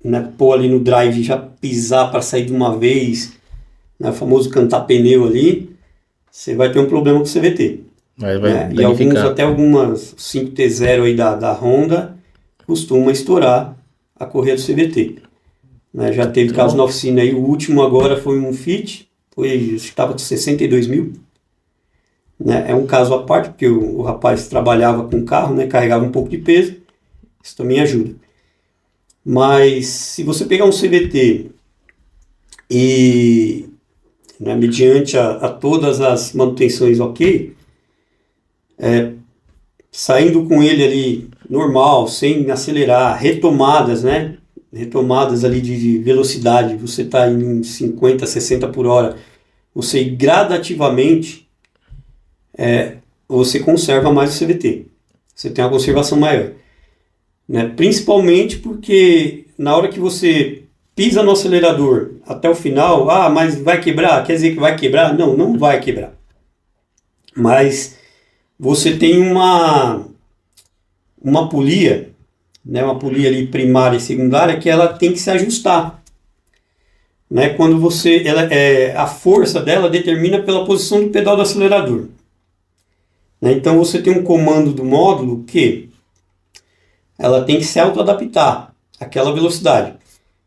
né, pôr ali no drive, já pisar para sair de uma vez, né, o famoso cantar pneu ali, você vai ter um problema com o CVT. E algumas 5T0 aí da Honda costuma estourar a correia do CVT. Né, já teve caso na oficina aí, o último agora foi um Fit, estava com 62 mil. Né, é um caso à parte, porque o rapaz trabalhava com carro, né, carregava um pouco de peso, isso também ajuda. Mas se você pegar um CVT e, né, mediante a todas as manutenções ok, saindo com ele ali normal, sem acelerar, retomadas, né? Retomadas ali de velocidade, você está em 50, 60 por hora, você gradativamente, você conserva mais o CVT. Você tem uma conservação maior. Né? Principalmente porque na hora que você pisa no acelerador até o final, mas vai quebrar? Quer dizer que vai quebrar? Não, não vai quebrar. Mas você tem uma polia, né, uma polia ali primária e secundária, que ela tem que se ajustar. Né, quando a força dela determina pela posição do pedal do acelerador. Né, então você tem um comando do módulo que ela tem que se auto-adaptar àquela velocidade.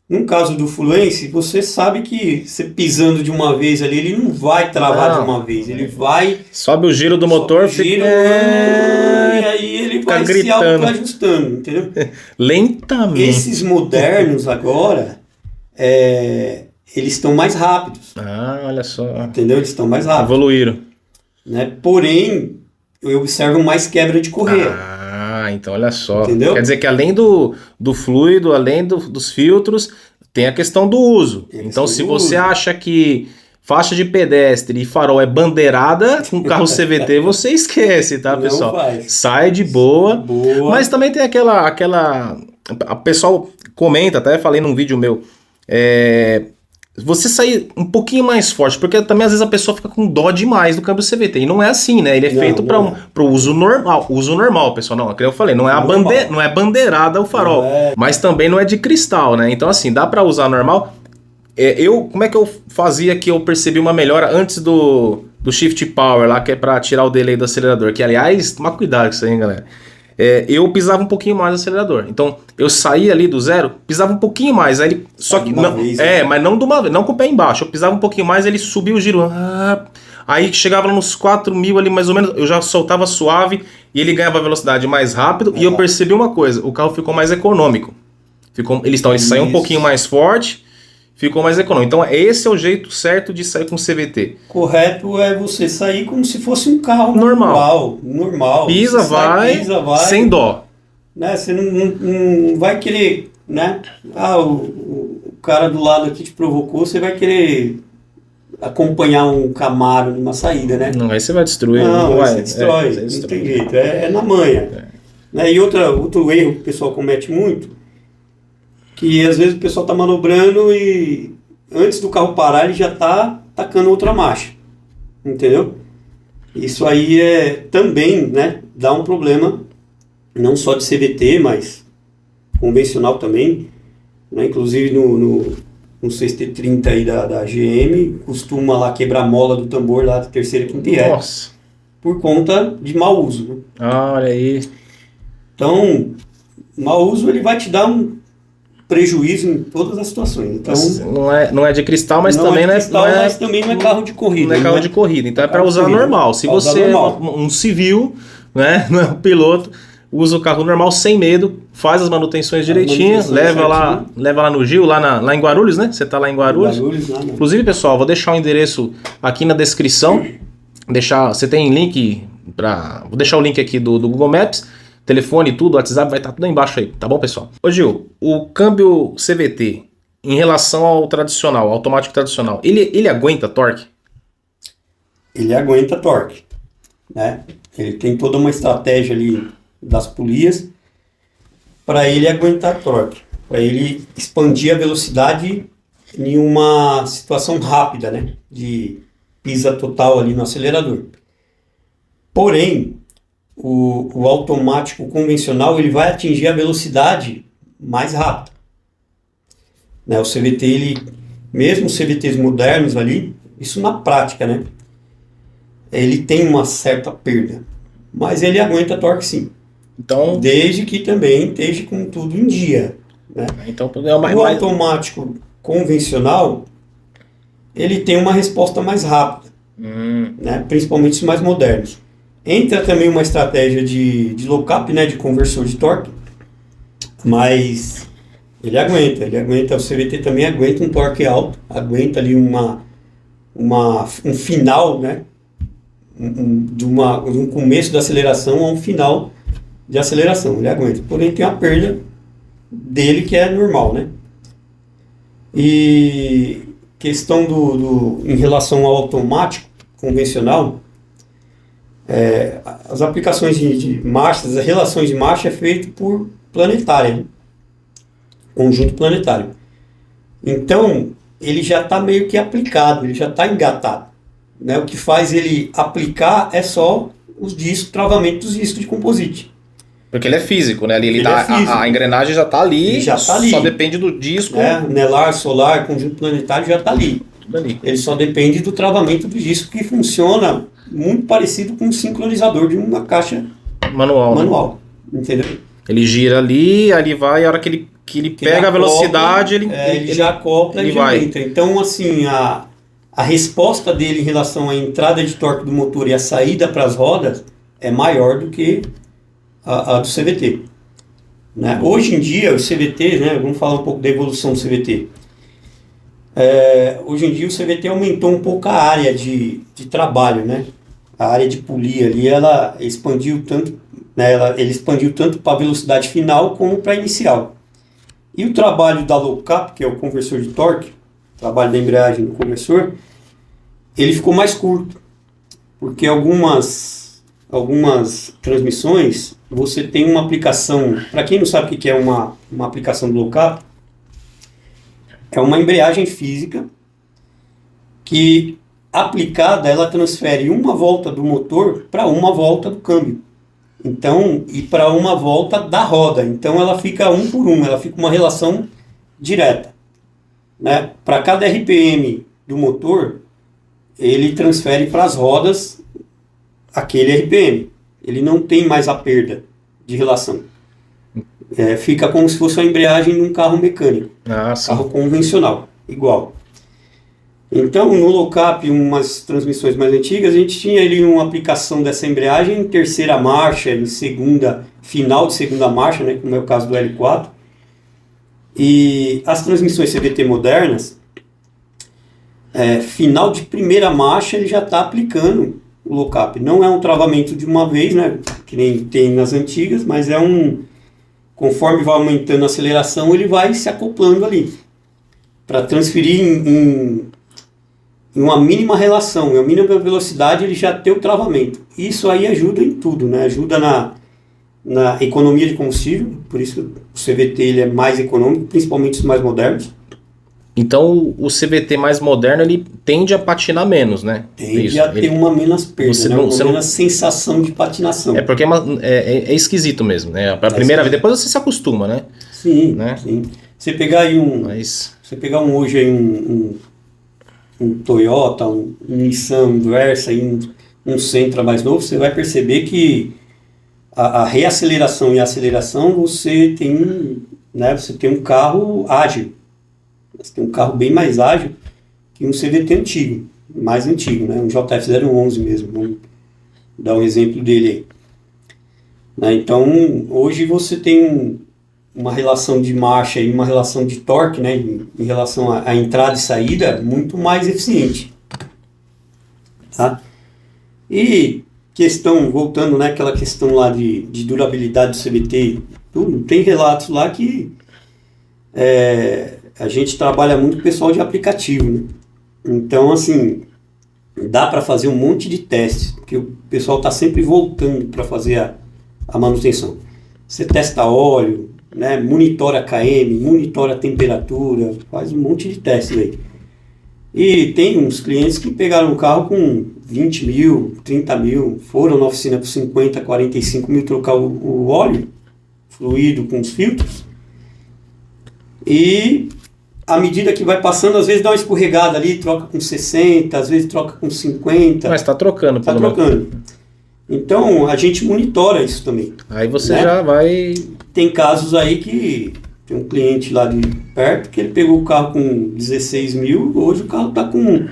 No caso do Fluence, você sabe que você pisando de uma vez ali, ele não vai travar de uma vez, ele vai... Sobe o giro do motor, e aí ele vai se auto-ajustando, entendeu? Lentamente. Esses modernos agora, eles estão mais rápidos. Olha só. Entendeu? Eles estão mais rápidos. Evoluíram. né? Porém, eu observo mais quebra de correia. Então olha só. Entendeu? Quer dizer que além do fluido, além dos filtros, tem a questão do uso. Então se você acha que faixa de pedestre e farol é bandeirada, com carro CVT você esquece, tá, pessoal? Sai de boa. Mas também tem aquela... A pessoal comenta, até falei num vídeo meu, você sair um pouquinho mais forte, porque também às vezes a pessoa fica com dó demais do câmbio CVT, e não é assim, né? Ele é feito para o uso normal, pessoal. Não, como eu falei, não é bandeirada o farol, mas também não é de cristal, né? Então assim, dá para usar normal. Como é que eu fazia que eu percebi uma melhora antes do Shift Power lá, que é para tirar o delay do acelerador, que aliás, toma cuidado com isso aí, hein, galera. Eu pisava um pouquinho mais no acelerador. Então, eu saía ali do zero, pisava um pouquinho mais. Aí ele, só que não, mas não de uma vez, não com o pé embaixo. Eu pisava um pouquinho mais, ele subia o giro. Aí chegava nos 4.000 ali mais ou menos, eu já soltava suave e ele ganhava velocidade mais rápido. E eu percebi uma coisa, o carro ficou mais econômico. Ele saiu um pouquinho mais forte, ficou mais econômico. Então, esse é o jeito certo de sair com CVT. Correto é você sair como se fosse um carro normal. Pisa, vai, sem dó. Né? Você não vai querer, né? O cara do lado aqui te provocou, você vai querer acompanhar um Camaro numa saída, né? Não, aí você vai destruir. Não, você destrói, não tem jeito. É na manha. Né? E outro erro que o pessoal comete muito, que às vezes o pessoal está manobrando e antes do carro parar ele já está tacando outra marcha, entendeu? Isso aí também, né, dá um problema, não só de CVT, mas convencional também, né? Inclusive no CT30 aí da GM, costuma lá quebrar a mola do tambor lá da terceira quinta ré. Nossa! Por conta de mau uso. Né? Olha aí. Então, mau uso ele vai te dar um prejuízo em todas as situações. Então, não é de cristal, mas também não é carro de corrida. Não é carro de corrida, então é para usar normal. Se você é um civil, né, não é um piloto, usa o carro normal sem medo, faz as manutenções direitinho, leva lá no Gil, lá em Guarulhos, né? Você tá lá em Guarulhos. Inclusive, pessoal, vou deixar o endereço aqui na descrição. Você tem link vou deixar o link aqui do Google Maps. Telefone, tudo, WhatsApp, vai estar tudo aí embaixo aí, tá bom, pessoal? Ô Gil, o câmbio CVT, em relação ao tradicional, automático tradicional, ele aguenta torque? Ele aguenta torque, né? Ele tem toda uma estratégia ali das polias para ele aguentar torque, para ele expandir a velocidade em uma situação rápida, né? De pisa total ali no acelerador. Porém, o automático convencional ele vai atingir a velocidade mais rápida. Né? O CVT, mesmo os CVTs modernos ali, isso na prática, né? Ele tem uma certa perda, mas ele aguenta torque sim. Então, desde que também esteja com tudo em dia. Né? Então, o automático convencional, ele tem uma resposta mais rápida, né? Principalmente os mais modernos. Entra também uma estratégia de lock-up, né, de conversor de torque, mas ele aguenta, o CVT também aguenta um torque alto, aguenta ali um final, né, de um começo da aceleração a um final de aceleração, ele aguenta, porém tem a perda dele que é normal, né. E questão em relação ao automático convencional, as aplicações de marchas, as relações de marcha é feito por planetária, né? Conjunto planetário. Então, ele já está meio que aplicado, ele já está engatado. Né? O que faz ele aplicar é só os discos, travamento dos discos de composite. Porque ele é físico, né? A engrenagem já está ali, só depende do disco. Nelar, solar, conjunto planetário já está ali. Tudo ali. Ele só depende do travamento do disco, que funciona muito parecido com um sincronizador de uma caixa manual, né? Entendeu? Ele gira ali, aí vai, a hora que ele pega a velocidade, ele já acopla e já entra. Então, assim, a resposta dele em relação à entrada de torque do motor e a saída para as rodas é maior do que a do CVT. Né? Hoje em dia, o CVT, né, vamos falar um pouco da evolução do CVT. Hoje em dia, o CVT aumentou um pouco a área de trabalho, né? a área de polia ali, ela expandiu tanto, né, ele expandiu tanto para a velocidade final como para a inicial. E o trabalho da low cap, que é o conversor de torque, o trabalho da embreagem no conversor, ele ficou mais curto, porque algumas transmissões, você tem uma aplicação, para quem não sabe o que é uma aplicação do low cap, é uma embreagem física que, aplicada, ela transfere uma volta do motor para uma volta do câmbio. Então, e para uma volta da roda. Então, ela fica um por um, ela fica uma relação direta. Né? Para cada RPM do motor, ele transfere para as rodas aquele RPM. Ele não tem mais a perda de relação. Fica como se fosse a embreagem de um carro mecânico. Carro convencional, igual. Então, no low cap, umas transmissões mais antigas, a gente tinha ali uma aplicação dessa embreagem em terceira marcha, em segunda, final de segunda marcha, né, como é o caso do L4. E as transmissões CVT modernas, final de primeira marcha, ele já está aplicando o low cap. Não é um travamento de uma vez, né, que nem tem nas antigas, mas conforme vai aumentando a aceleração, ele vai se acoplando ali, para transferir em uma mínima relação, em uma mínima velocidade, ele já tem o travamento. Isso aí ajuda em tudo, né? Ajuda na economia de combustível, por isso o CVT ele é mais econômico, principalmente os mais modernos. Então o CVT mais moderno ele tende a patinar menos, né? Tende a ter uma menos perda, né? Uma menos sensação de patinação. Porque é esquisito mesmo, né? A primeira vez, depois você se acostuma, né? Sim, né? Sim. Você pegar aí você pegar hoje aí um Toyota, um Nissan Versa, um Sentra mais novo, você vai perceber que a reaceleração e a aceleração você tem um carro ágil. Você tem um carro bem mais ágil que um CVT antigo, mais antigo, né? Um JF011 mesmo, vamos dar um exemplo dele aí. Então, hoje você tem uma relação de marcha e uma relação de torque, né, em relação à entrada e saída, muito mais eficiente. Tá? E voltando, né, aquela questão lá de durabilidade do CVT, tudo, tem relatos lá que a gente trabalha muito com o pessoal de aplicativo, né? Então, assim, dá para fazer um monte de testes, porque o pessoal está sempre voltando para fazer a manutenção. Você testa óleo, né, monitora KM, monitora a temperatura, faz um monte de testes aí. E tem uns clientes que pegaram um carro com 20 mil, 30 mil, foram na oficina com 50, 45 mil trocar o óleo, fluido com os filtros, e à medida que vai passando, às vezes dá uma escorregada ali, troca com 60, às vezes troca com 50. Mas está trocando, Está trocando. Então, a gente monitora isso também. Aí você já vai... Tem casos aí que tem um cliente lá de perto que ele pegou o carro com 16 mil, hoje o carro está com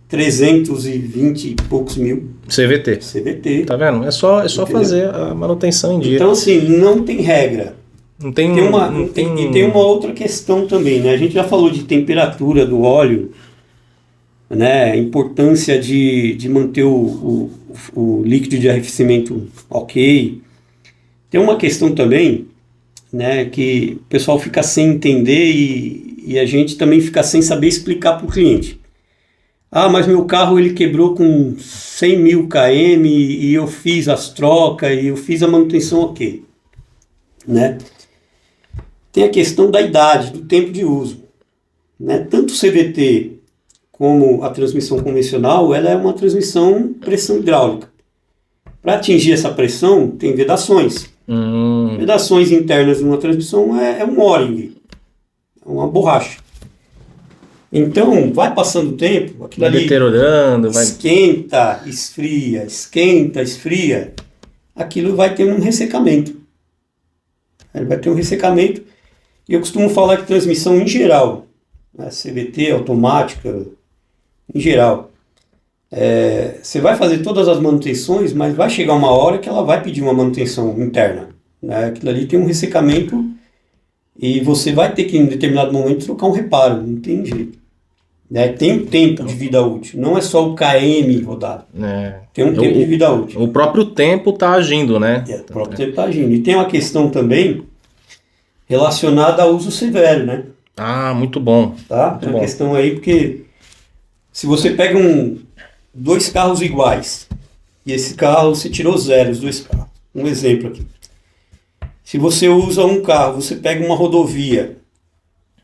320 e poucos mil. CVT. Tá vendo? É só fazer a manutenção em dia. Então, assim, não tem regra. Não tem... E tem uma outra questão também, né? A gente já falou de temperatura do óleo, né? A importância de manter o líquido de arrefecimento ok. Tem uma questão também, né, que o pessoal fica sem entender e a gente também fica sem saber explicar para o cliente. Mas meu carro ele quebrou com 100 mil km e eu fiz as trocas e eu fiz a manutenção ok, né? Tem a questão da idade, do tempo de uso, né? Tanto o CVT como a transmissão convencional, ela é uma transmissão pressão hidráulica. Para atingir essa pressão, tem vedações. Vedações internas de uma transmissão é um O-ring, é uma borracha. Então, vai passando o tempo, aquilo ali deteriorando, esquenta, esfria, aquilo vai ter um ressecamento. Ele vai ter um ressecamento, e eu costumo falar que transmissão em geral, né, CVT, automática, em geral, você vai fazer todas as manutenções, mas vai chegar uma hora que ela vai pedir uma manutenção interna. Né? Aquilo ali tem um ressecamento e você vai ter que, em determinado momento, trocar um reparo. Não tem jeito. né? Tem um tempo de vida útil, não é só o KM rodado. Tem um tempo de vida útil. O próprio tempo está agindo, né? O próprio tempo está agindo. E tem uma questão também relacionada ao uso severo, né? Ah, muito bom. Tá? Tem uma questão aí, porque se você pega dois carros iguais, e esse carro você tirou zero, os dois carros. Um exemplo aqui. Se você usa um carro, você pega uma rodovia,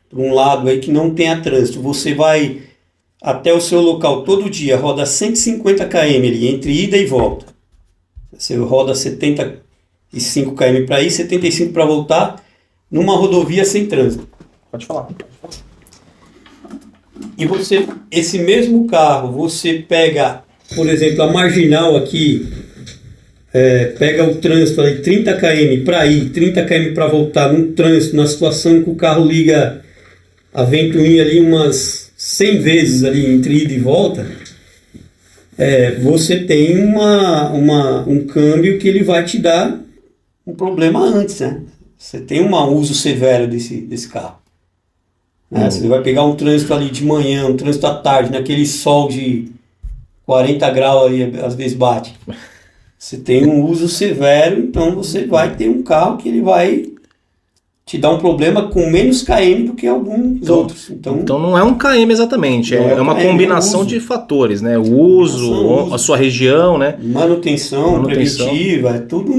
por um lado aí que não tenha trânsito, você vai até o seu local todo dia, roda 150 km ali, entre ida e volta. Você roda 75 km para ir, 75 para voltar, numa rodovia sem trânsito. Pode falar. E esse mesmo carro, você pega, por exemplo, a marginal aqui, pega o trânsito ali, 30 km para ir, 30 km para voltar, num trânsito, na situação que o carro liga a ventoinha ali umas 100 vezes ali entre ida e volta, você tem um câmbio que ele vai te dar um problema antes, né? Você tem um uso severo desse carro. Você vai pegar um trânsito ali de manhã, um trânsito à tarde, naquele sol de 40 graus aí, às vezes bate. Você tem um uso severo, então você vai ter um carro que ele vai te dar um problema com menos KM do que alguns outros. Então não é um KM exatamente, é uma combinação de fatores, né? O uso, a sua região, né? Manutenção preventiva, é tudo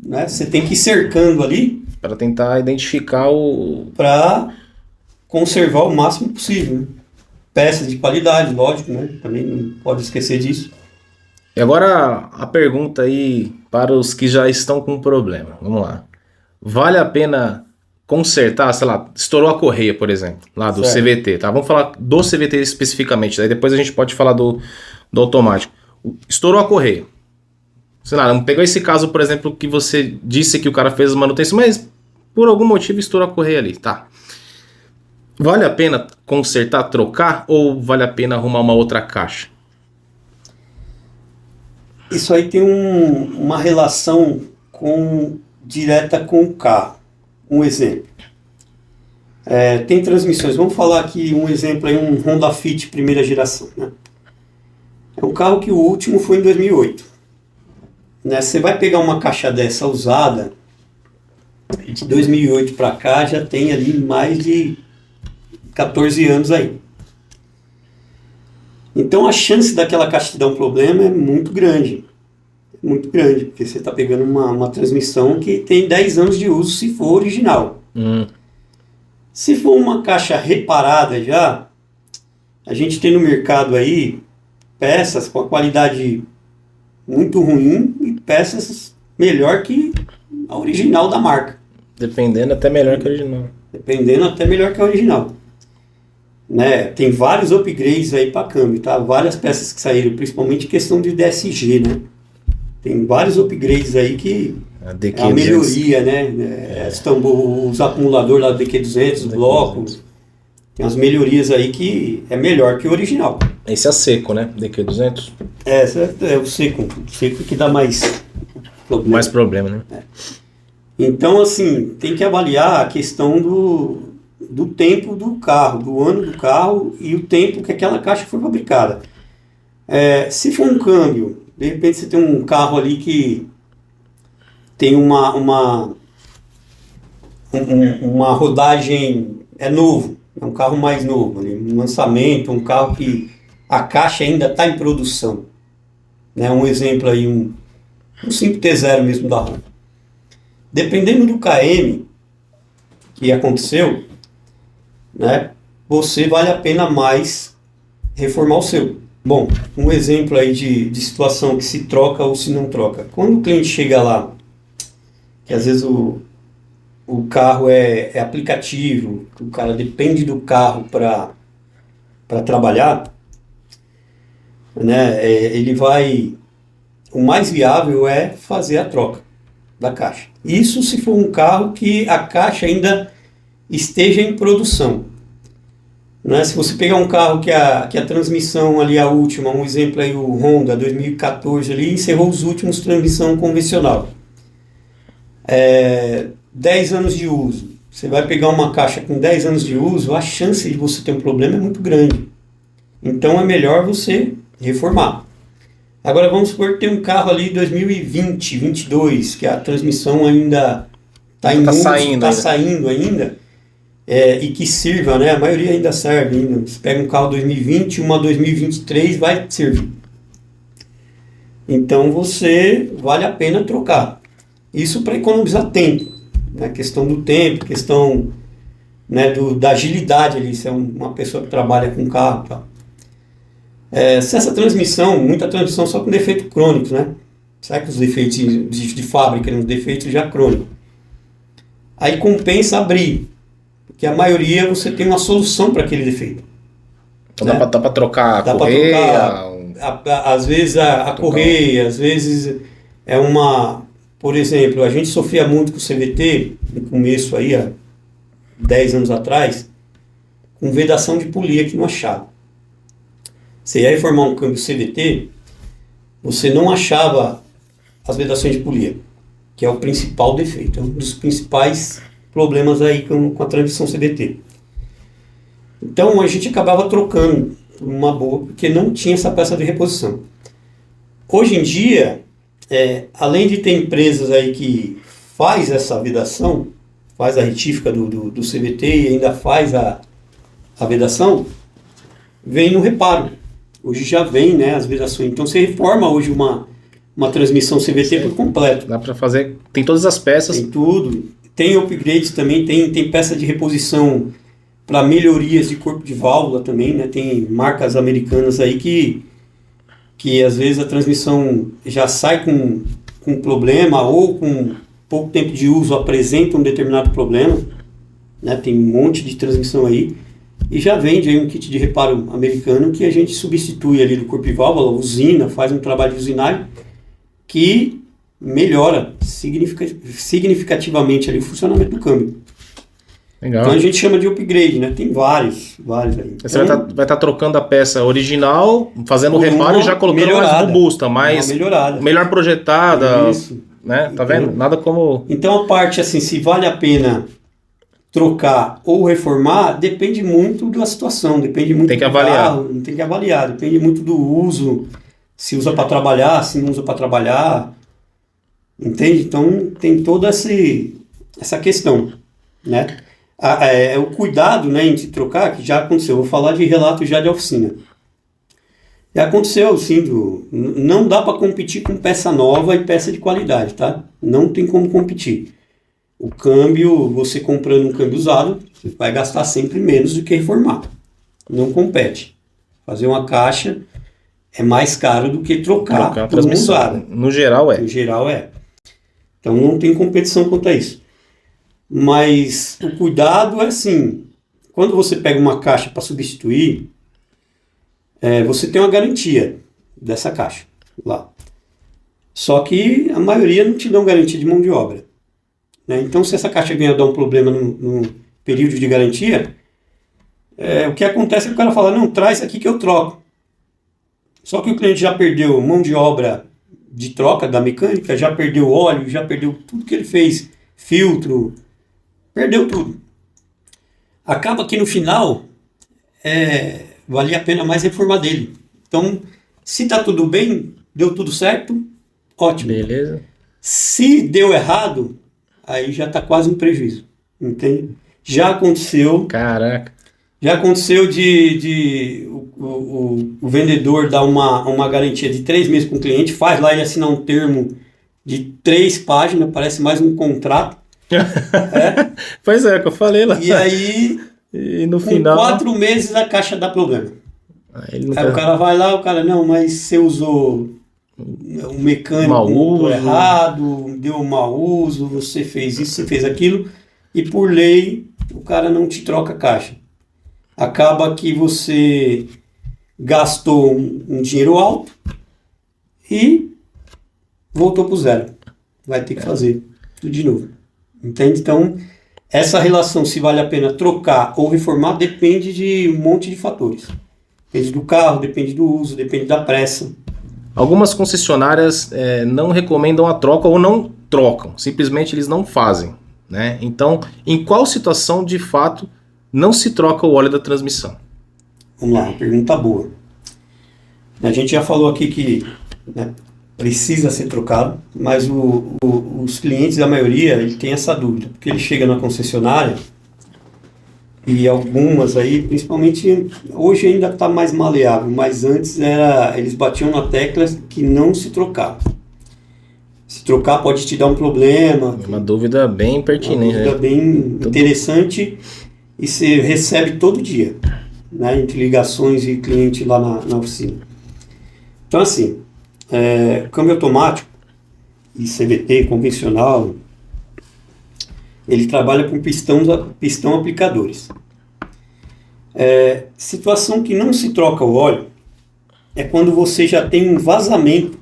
né? Você tem que ir cercando ali para tentar identificar para conservar o máximo possível, né? Peças de qualidade, lógico, né? Também não pode esquecer disso. E agora a pergunta aí para os que já estão com problema. Vamos lá. Vale a pena consertar, sei lá, estourou a correia, por exemplo, lá do CVT, tá? Vamos falar do CVT especificamente, daí depois a gente pode falar do automático. Estourou a correia. Sei lá, pegou esse caso, por exemplo, que você disse que o cara fez a manutenção, mas por algum motivo estourou a correia ali, tá? Vale a pena consertar, trocar, ou vale a pena arrumar uma outra caixa? Isso aí tem uma relação direta com o carro. Um exemplo. Tem transmissões. Vamos falar aqui um exemplo aí, um Honda Fit primeira geração, né? É um carro que o último foi em 2008. Né? Você vai pegar uma caixa dessa usada, de 2008 para cá já tem ali mais de 14 anos aí. Então a chance daquela caixa te dar um problema é muito grande. Muito grande, porque você está pegando uma transmissão que tem 10 anos de uso se for original. Se for uma caixa reparada já, a gente tem no mercado aí peças com a qualidade muito ruim e peças melhor que a original da marca. Dependendo até melhor que a original. Dependendo até melhor que a original. Né? Tem vários upgrades aí para câmbio, tá? Várias peças que saíram, principalmente questão de DSG, né? Tem vários upgrades aí que é a melhoria, né? Os acumuladores lá do DQ200, o bloco. Tem as melhorias aí que é melhor que o original. Esse é seco, né? DQ200? Esse é o seco. O seco que dá mais problema. Mais problema, né? Então, assim, tem que avaliar a questão do tempo do carro, do ano do carro e o tempo que aquela caixa foi fabricada. Se for um câmbio, de repente você tem um carro ali que tem uma rodagem, é novo, é um carro mais novo, ali, um lançamento, um carro que a caixa ainda está em produção. Né? Um exemplo aí, um 5T0 mesmo da Honda. Dependendo do KM que aconteceu, né, você vale a pena mais reformar o seu. Bom, um exemplo aí de situação que se troca ou se não troca. Quando o cliente chega lá, que às vezes o carro é aplicativo, o cara depende do carro para trabalhar, né, o mais viável é fazer a troca da caixa. Isso se for um carro que a caixa ainda esteja em produção. Né? Se você pegar um carro que a transmissão ali, a última, um exemplo aí, o Honda 2014 ali, encerrou os últimos transmissão convencional. 10 anos de uso. Você vai pegar uma caixa com 10 anos de uso, a chance de você ter um problema é muito grande. Então é melhor você reformar. Agora vamos supor que tem um carro ali 2020, 22, que a transmissão ainda está em uso, está saindo ainda, e que sirva, né? A maioria ainda serve ainda. Você pega um carro 2020, uma 2023, vai servir. Então vale a pena trocar. Isso para economizar tempo, né? Questão do tempo, questão, né, da agilidade ali, se é uma pessoa que trabalha com carro e tal. Se essa transmissão, muita transmissão só com defeito crônico, né? Sabe que os defeitos de fábrica, os defeitos já crônicos. Aí compensa abrir, porque a maioria você tem uma solução para aquele defeito. Então né? dá para trocar a correia? Às vezes a correia, às vezes é uma... Por exemplo, a gente sofria muito com o CVT, no começo aí, há 10 anos atrás, com vedação de polia aqui no achado. Você ia reformar um câmbio CVT, você não achava as vedações de polia, que é o principal defeito, é um dos principais problemas aí com a transmissão CVT. Então a gente acabava trocando por uma boa, porque não tinha essa peça de reposição. Hoje em dia, além de ter empresas aí que faz essa vedação, faz a retífica do CVT e ainda faz a vedação, vem no reparo. Hoje já vem, né, as vedações. Então você reforma hoje uma transmissão CVT por completo. Dá para fazer, tem todas as peças. Tem tudo. Tem upgrades também, tem peça de reposição para melhorias de corpo de válvula também, né? Tem marcas americanas aí que às vezes a transmissão já sai com problema ou com pouco tempo de uso apresenta um determinado problema, né? Tem um monte de transmissão aí. E já vende aí um kit de reparo americano que a gente substitui ali do corpo de válvula, usina, faz um trabalho de usinagem que melhora significativamente ali o funcionamento do câmbio. Legal. Então a gente chama de upgrade, né? Tem vários aí. Você vai estar trocando a peça original, fazendo o reparo e já colocando mais robusta, melhor projetada. Isso. Né? Tá vendo? Nada como... Então a parte assim, se vale a pena trocar ou reformar, depende muito da situação, depende muito do carro, tem que avaliar, depende muito do uso, se usa para trabalhar, se não usa para trabalhar, entende? Então tem toda essa questão, né? O cuidado, né, em se trocar, que já aconteceu, vou falar de relato já de oficina. Já aconteceu, sim, não dá para competir com peça nova e peça de qualidade, tá? Não tem como competir. O câmbio, você comprando um câmbio usado, você vai gastar sempre menos do que reformar. Não compete. Fazer uma caixa é mais caro do que trocar por uma usada. No geral é. No geral é. Então não tem competição quanto a isso. Mas o cuidado é assim, quando você pega uma caixa para substituir, você tem uma garantia dessa caixa lá. Só que a maioria não te dão garantia de mão de obra. Né? Então, se essa caixa vier a dar um problema no período de garantia, o que acontece é que o cara fala, não, traz aqui que eu troco. Só que o cliente já perdeu mão de obra de troca da mecânica, já perdeu óleo, já perdeu tudo que ele fez, filtro, perdeu tudo. Acaba que no final, valia a pena mais reformar dele. Então, se está tudo bem, deu tudo certo, ótimo. Beleza. Se deu errado, aí já está quase um prejuízo, entende? Já aconteceu... Caraca! Já aconteceu o vendedor dar uma garantia de 3 meses com o cliente, faz lá ele assinar um termo de 3 páginas, parece mais um contrato. Pois é, que eu falei lá. E aí, no final... 4 meses a caixa dá problema. Aí o cara vai lá, o cara, não, mas você usou um mecânico errado, deu um mau uso, você fez isso, você fez aquilo, e por lei o cara não te troca a caixa. Acaba que você gastou um dinheiro alto e voltou para o zero. Vai ter que fazer tudo de novo. Entende? Então, essa relação, se vale a pena trocar ou reformar, depende de um monte de fatores. Depende do carro, depende do uso, depende da pressa. Algumas concessionárias não recomendam a troca ou não trocam. Simplesmente eles não fazem. né? Então, em qual situação, de fato, não se troca o óleo da transmissão? Vamos lá, uma pergunta boa. A gente já falou aqui que, né, precisa ser trocado, mas os clientes, a maioria, ele tem essa dúvida, porque ele chega na concessionária e algumas aí, principalmente hoje ainda está mais maleável, mas antes eles batiam na tecla que não se trocava. Se trocar pode te dar um problema. Uma dúvida bem pertinente. Uma dúvida bem interessante e você recebe todo dia, né, entre ligações e cliente lá na oficina. Então assim, câmbio automático e CVT convencional, ele trabalha com pistão aplicadores. Situação que não se troca o óleo é quando você já tem um vazamento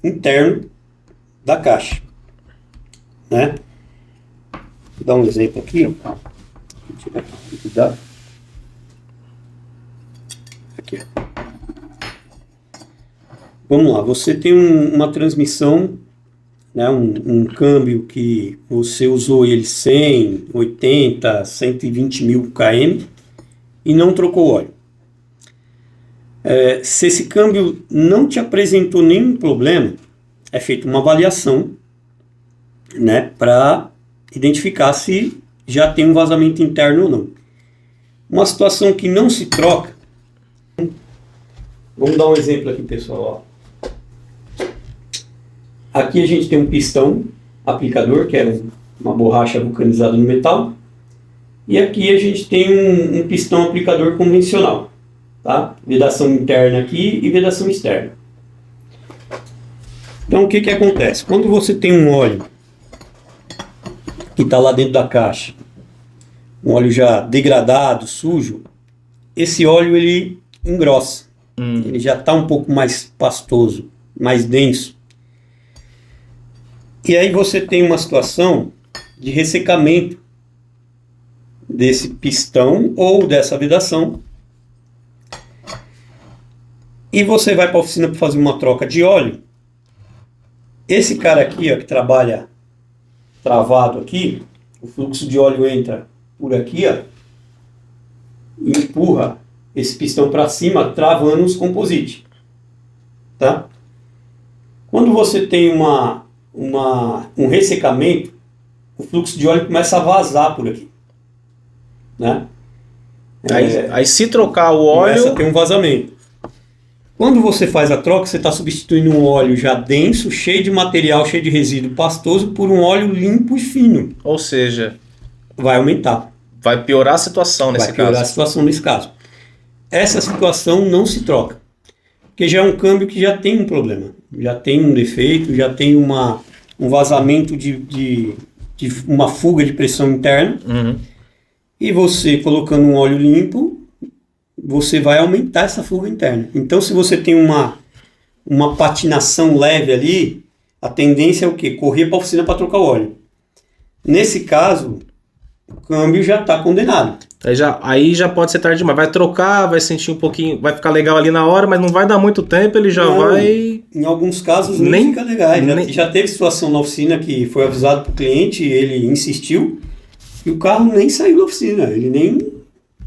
interno da caixa, né? Vou dar um exemplo aqui. Vou tirar aqui, cuidado. Aqui. Vamos lá, você tem uma transmissão, né, um câmbio que você usou ele 100, 80, 120 mil km e não trocou óleo. Se esse câmbio não te apresentou nenhum problema, é feita uma avaliação, né, para identificar se já tem um vazamento interno ou não. Uma situação que não se troca, vamos dar um exemplo aqui, pessoal. Ó. Aqui a gente tem um pistão aplicador, que é uma borracha vulcanizada no metal, e aqui a gente tem um pistão aplicador convencional, tá? Vedação interna aqui e vedação externa. Então o que acontece? Quando você tem um óleo que está lá dentro da caixa, um óleo já degradado, sujo, esse óleo ele engrossa, ele já está um pouco mais pastoso, mais denso. E aí você tem uma situação de ressecamento desse pistão ou dessa vedação. E você vai para a oficina para fazer uma troca de óleo. Esse cara aqui, ó, que trabalha travado aqui, o fluxo de óleo entra por aqui, ó, e empurra esse pistão para cima, travando os composites. Tá? Quando você tem um ressecamento, o fluxo de óleo começa a vazar por aqui. Né? Aí se trocar o óleo... Começa a ter um vazamento. Quando você faz a troca, você está substituindo um óleo já denso, cheio de material, cheio de resíduo pastoso, por um óleo limpo e fino. Ou seja... Vai aumentar. Vai piorar a situação nesse caso. Vai piorar a situação nesse caso. Essa situação não se troca. Porque já é um câmbio que já tem um problema. Já tem um defeito, já tem um vazamento de uma fuga de pressão interna. Uhum. E você colocando um óleo limpo, você vai aumentar essa fuga interna. Então, se você tem uma patinação leve ali, a tendência é o quê? Correr para a oficina para trocar o óleo. Nesse caso, o câmbio já está condenado. Aí já pode ser tarde demais. Vai trocar, vai sentir um pouquinho, vai ficar legal ali na hora, mas não vai dar muito tempo, ele já vai... Em alguns casos nem fica legal. Já teve situação na oficina que foi avisado para o cliente, ele insistiu, e o carro nem saiu da oficina, ele nem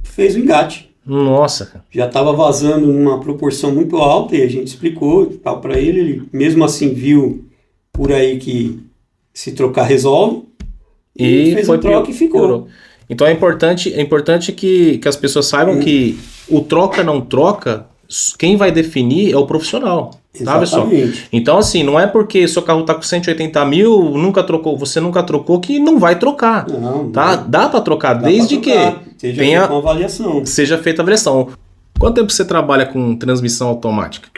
fez o engate. Nossa, cara. Já estava vazando numa proporção muito alta e a gente explicou tal para ele. Ele mesmo assim viu por aí que se trocar resolve e fez a troca e ficou. Piorou. Então é importante que as pessoas saibam que o troca não troca, quem vai definir é o profissional. Tá, pessoal? Então assim, não é porque seu carro está com 180 mil, você nunca trocou, que não vai trocar. Não, tá? Dá para trocar, desde que seja feita uma avaliação. Seja feita a avaliação. Quanto tempo você trabalha com transmissão automática?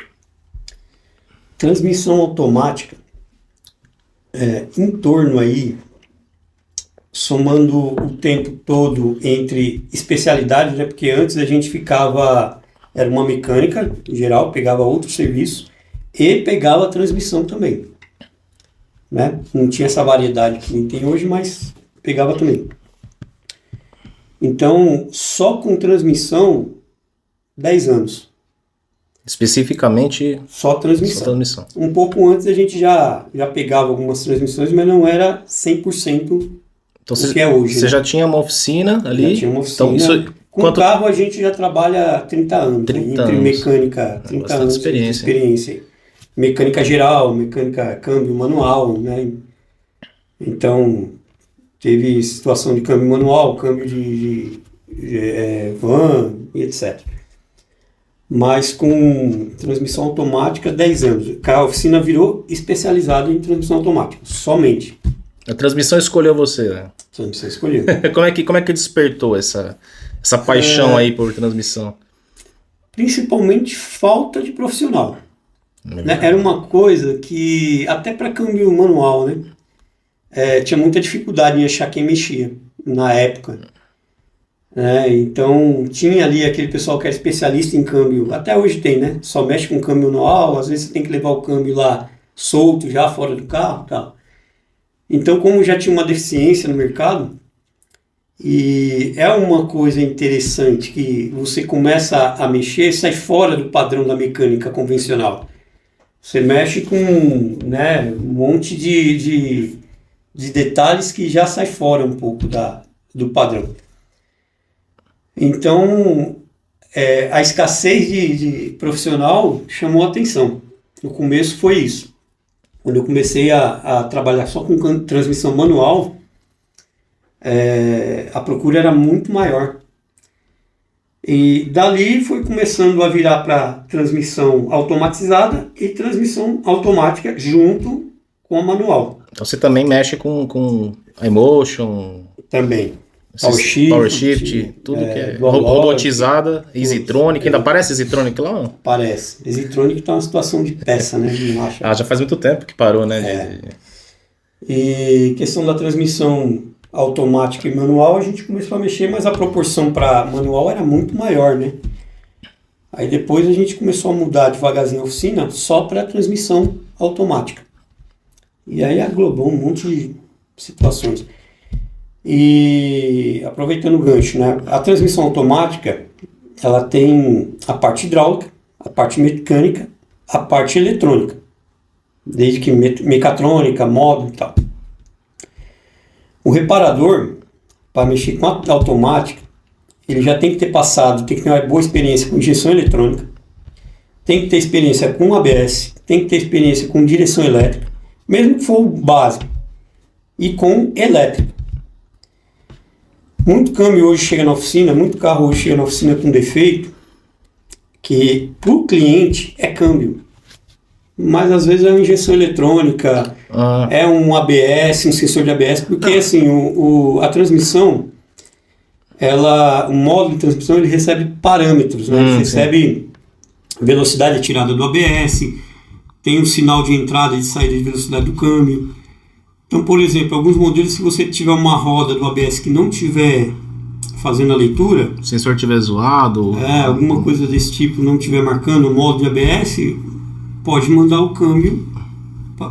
Transmissão automática, em torno aí, somando o tempo todo entre especialidades, né? Porque antes a gente era uma mecânica em geral, pegava outro serviço e pegava a transmissão também. Né? Não tinha essa variedade que tem hoje, mas pegava também. Então, só com transmissão, 10 anos. Especificamente? Só transmissão. Um pouco antes a gente já pegava algumas transmissões, mas não era 100% Então, o que é hoje. Você já tinha uma oficina ali? Já tinha uma oficina. Então, isso, com o carro a gente já trabalha há 30 anos. 30 entre anos. Mecânica, 30 anos de experiência. Mecânica geral, mecânica câmbio manual, né? Então, teve situação de câmbio manual, câmbio de van e etc. Mas com transmissão automática, 10 anos. A oficina virou especializada em transmissão automática, somente. A transmissão escolheu você, né? A transmissão escolheu. Como é que despertou essa paixão aí por transmissão? Principalmente falta de profissional. Né? Era uma coisa que, até para câmbio manual, né? Tinha muita dificuldade em achar quem mexia na época. Então, tinha ali aquele pessoal que era especialista em câmbio. Até hoje tem, né? Só mexe com câmbio manual, às vezes você tem que levar o câmbio lá solto, já fora do carro e tal. Então, como já tinha uma deficiência no mercado, e é uma coisa interessante que você começa a mexer, sai fora do padrão da mecânica convencional. Você mexe com, né, um monte de detalhes que já sai fora um pouco do padrão. Então, a escassez de profissional chamou a atenção. No começo foi isso. Quando eu comecei a trabalhar só com transmissão manual, a procura era muito maior. E dali foi começando a virar para transmissão automatizada e transmissão automática junto com a manual. Então você também mexe com a iMotion? Também. Power Shift, tudo que é robotizada, Easytronic, ainda aparece Easytronic lá? Não? Aparece. Easytronic está uma situação de peça, né? Não acha. Já faz muito tempo que parou, né? E questão da transmissão automática e manual, a gente começou a mexer, mas a proporção para manual era muito maior, né? Aí depois a gente começou a mudar devagarzinho a oficina só para transmissão automática. E aí aglobou um monte de situações. E aproveitando o gancho, né? A transmissão automática, ela tem a parte hidráulica, a parte mecânica, a parte eletrônica. Desde que mecatrônica, módulo e tal. O reparador, para mexer com a automática, ele já tem que ter passado, tem que ter uma boa experiência com injeção eletrônica, tem que ter experiência com ABS, tem que ter experiência com direção elétrica, mesmo que for o básico, e com elétrica. Muito câmbio hoje chega na oficina, muito carro hoje chega na oficina com defeito, que para o cliente é câmbio. Mas às vezes é uma injeção eletrônica, é um ABS, um sensor de ABS, porque assim, a transmissão, o módulo de transmissão, ele recebe parâmetros, né? Ele recebe velocidade tirada do ABS, tem um sinal de entrada e de saída de velocidade do câmbio. Então, por exemplo, alguns modelos, se você tiver uma roda do ABS que não estiver fazendo a leitura, o sensor estiver zoado, alguma coisa desse tipo, não estiver marcando o módulo de ABS, pode mandar o câmbio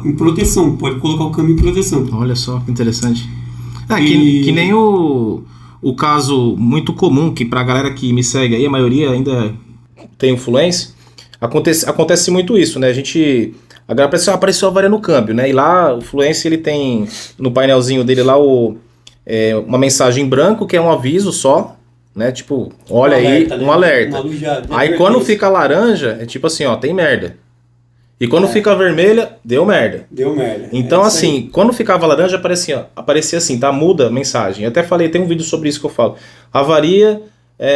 em proteção, pode colocar o câmbio em proteção. Olha só que interessante. Que nem o caso muito comum, que pra galera que me segue aí, a maioria ainda tem influência, acontece muito isso, né? A galera apareceu a avaria no câmbio, né? E lá o Fluence, ele tem no painelzinho dele lá uma mensagem em branco, que é um aviso só, né? Tipo, olha aí, um alerta. Uma luz de aí quando fica laranja, é tipo assim, ó, tem merda. E quando fica vermelha, deu merda. Deu merda. Então, assim, quando ficava laranja, aparecia assim, tá? Muda a mensagem. Eu até falei, tem um vídeo sobre isso que eu falo. Avaria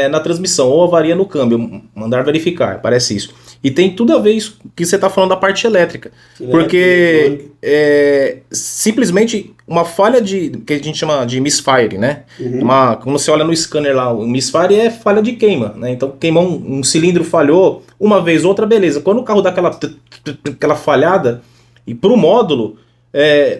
na transmissão ou avaria no câmbio. Mandar verificar, parece isso. E tem tudo a ver isso que você tá falando da parte elétrica. Porque simplesmente uma falha que a gente chama de misfire, né? Quando você olha no scanner lá, o misfire é falha de queima, né? Então queimou um cilindro, falhou uma vez, outra, beleza. Quando o carro dá aquela falhada, e pro módulo,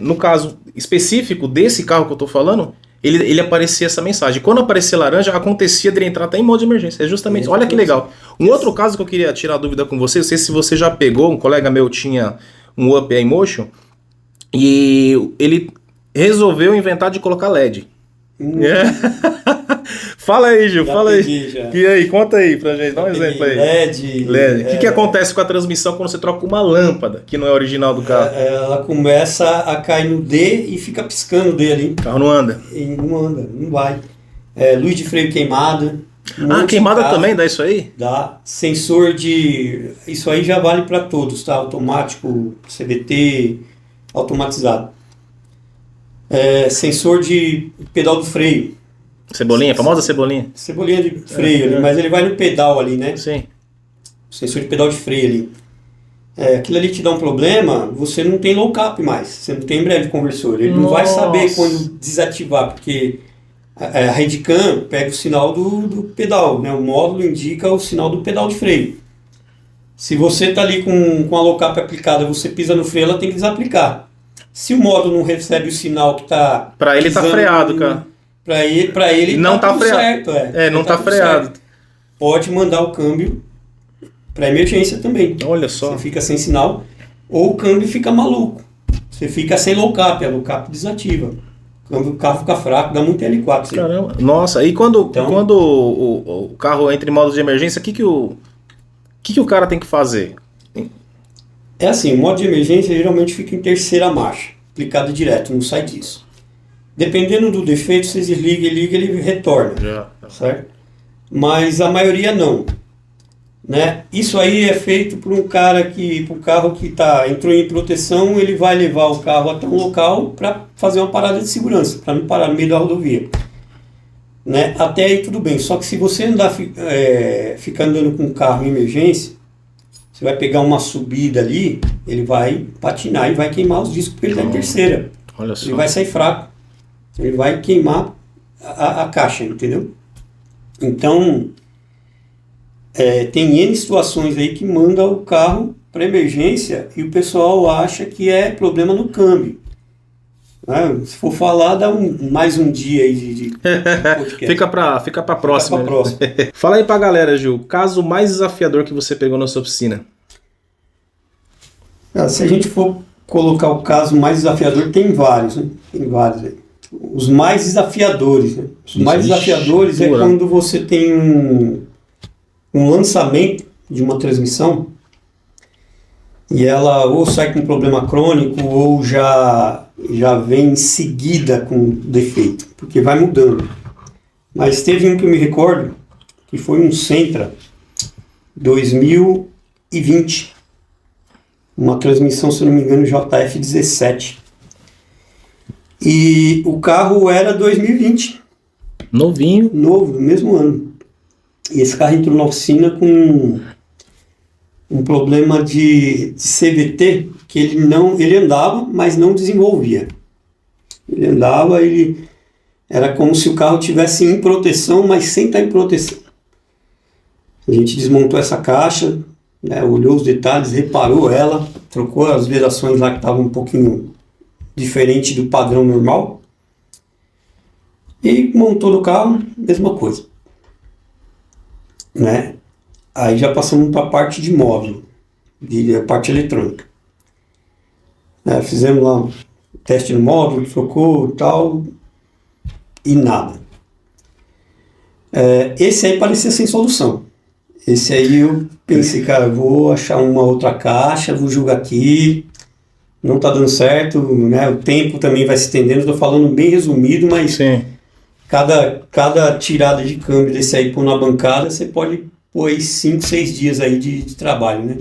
no caso específico desse carro que eu tô falando, ele aparecia essa mensagem. Quando aparecia laranja, acontecia dele entrar até em modo de emergência. É justamente, olha que legal. Um outro caso que eu queria tirar a dúvida com você, não sei se você já pegou, um colega meu tinha um Up iMotion, e ele resolveu inventar de colocar LED. Fala aí, Gil, Já fala aí. peguei, já. E aí, conta aí pra gente, dá um exemplo aí. LED. O que acontece com a transmissão quando você troca uma lâmpada, que não é original do carro? Ela começa a cair no D e fica piscando o D ali. O carro não anda. E não anda, não vai. Luz de freio queimada. Queimada também dá isso aí? Dá. Sensor de... Isso aí já vale para todos, tá? Automático, CVT, automatizado. Sensor de pedal do freio. Cebolinha, famosa cebolinha. Cebolinha de freio ali, mas ele vai no pedal ali, né? Sim. Sensor de pedal de freio ali. Aquilo ali te dá um problema, você não tem low cap mais. Você não tem embreagem de conversor. Ele não vai saber quando desativar, porque a Redcam pega o sinal do pedal, né? O módulo indica o sinal do pedal de freio. Se você está ali com a low cap aplicada, você pisa no freio, ela tem que desaplicar. Se o módulo não recebe o sinal que está... Para ele tá freado, cara. Para ele não tá freado. Certo, não tá freado. Certo. Pode mandar o câmbio para emergência também. Olha só. Você fica sem sinal ou o câmbio fica maluco. Você fica sem low cap, a low cap desativa. O carro fica fraco, dá muito L4. Caramba. Nossa, e quando o carro entra em modo de emergência, o que o cara tem que fazer? É assim, o modo de emergência geralmente fica em terceira marcha, aplicado direto, não sai disso. Dependendo do defeito, você desliga e liga, ele retorna, certo? Mas a maioria não, né? Isso aí é feito por um cara pro carro que entrou em proteção, ele vai levar o carro até um local para fazer uma parada de segurança, para não parar no meio da rodovia, né? Até aí tudo bem, só que se você ficar andando com o carro em emergência, você vai pegar uma subida ali, ele vai patinar e vai queimar os discos porque ele está em terceira. Olha só. Ele vai sair fraco. Ele vai queimar a caixa, entendeu? Então, tem N situações aí que manda o carro para emergência e o pessoal acha que é problema no câmbio. Se for falar, dá mais um dia aí de podcast. Fica pra próxima. Fala aí pra galera, Gil, o caso mais desafiador que você pegou na sua oficina. Se a gente for colocar o caso mais desafiador, tem vários, né? Tem vários aí. Os mais desafiadores, né? Os mais desafiadores é quando você tem um lançamento de uma transmissão e ela ou sai com problema crônico ou já vem em seguida com defeito, porque vai mudando. Mas teve um que eu me recordo, que foi um Sentra 2020, uma transmissão, se eu não me engano, JF17. E o carro era 2020. Novinho. Novo, no mesmo ano. E esse carro entrou na oficina com um problema de CVT, que ele andava, mas não desenvolvia. Ele andava, era como se o carro tivesse em proteção, mas sem estar em proteção. A gente desmontou essa caixa, né, olhou os detalhes, reparou ela, trocou as vedações lá que estavam um pouquinho diferente do padrão normal e montou no carro, mesma coisa, né? Aí já passamos para a parte de módulo, a parte eletrônica. Fizemos lá um teste no módulo, trocou e tal, e nada. Esse aí parecia sem solução. Esse aí eu pensei, cara, vou achar uma outra caixa, vou jogar aqui, não tá dando certo, né? O tempo também vai se estendendo, estou falando bem resumido, mas sim, cada tirada de câmbio desse aí pôr na bancada, você pode pôr aí 5, 6 dias aí de trabalho, né?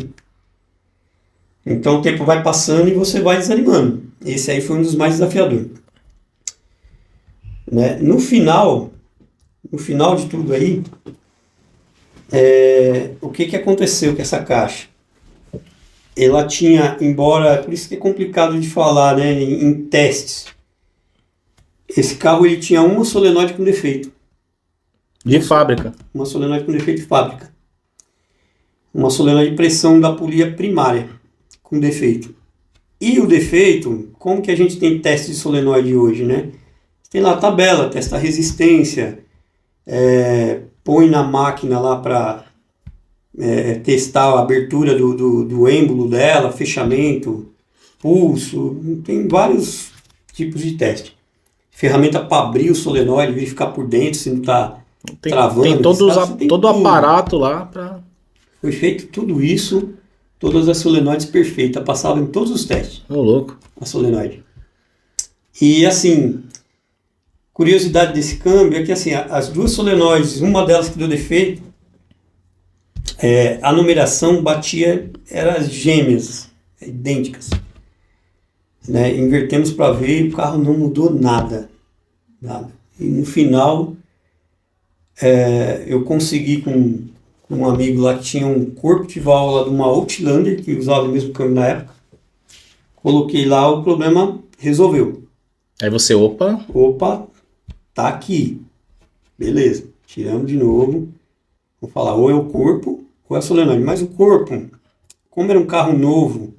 Então o tempo vai passando e você vai desanimando. Esse aí foi um dos mais desafiadores, né? No final de tudo aí, o que aconteceu com essa caixa? Ela tinha, embora, por isso que é complicado de falar, né, em testes, esse carro ele tinha uma solenoide com defeito. De fábrica. Uma solenoide com defeito de fábrica. Uma solenoide de pressão da polia primária com defeito. E o defeito, como que a gente tem teste de solenoide hoje, né? Tem lá a tabela, testa a resistência, põe na máquina lá para testar a abertura do êmbolo dela, fechamento, pulso, tem vários tipos de teste. Ferramenta para abrir o solenoide, verificar por dentro se não está travando. Tem todo o tudo. aparato lá para... Foi feito tudo isso, todas as solenoides perfeitas, passavam em todos os testes. Ô, louco. A solenoide. E assim, curiosidade desse câmbio é que assim, as duas solenoides, uma delas que deu defeito, a numeração batia, eram gêmeas, idênticas. Né? Invertemos para ver e o carro não mudou nada. Nada. E no final, eu consegui com um amigo lá que tinha um corpo de válvula de uma Outlander, que usava o mesmo câmbio na época. Coloquei lá, o problema resolveu. Aí você, opa, tá aqui. Beleza, tiramos de novo. Vou falar, ou é o corpo, ou é a solenoide. Mas o corpo, como era um carro novo,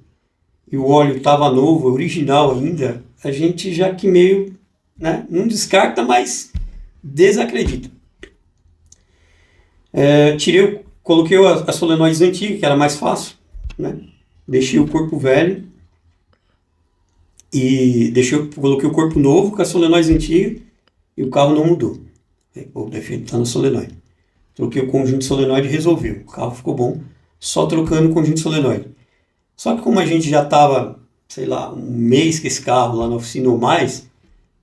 e o óleo estava novo, original ainda, a gente já que meio, né, não descarta, mas desacredita. Coloquei as solenoides antigas, que era mais fácil, né? Deixei o corpo velho e coloquei o corpo novo com as solenoides antigas e o carro não mudou. O defeito está na solenoide. Troquei o conjunto de solenoide e resolveu. O carro ficou bom, só trocando o conjunto de solenoide. Só que como a gente já estava, sei lá, um mês com esse carro lá na oficina ou mais,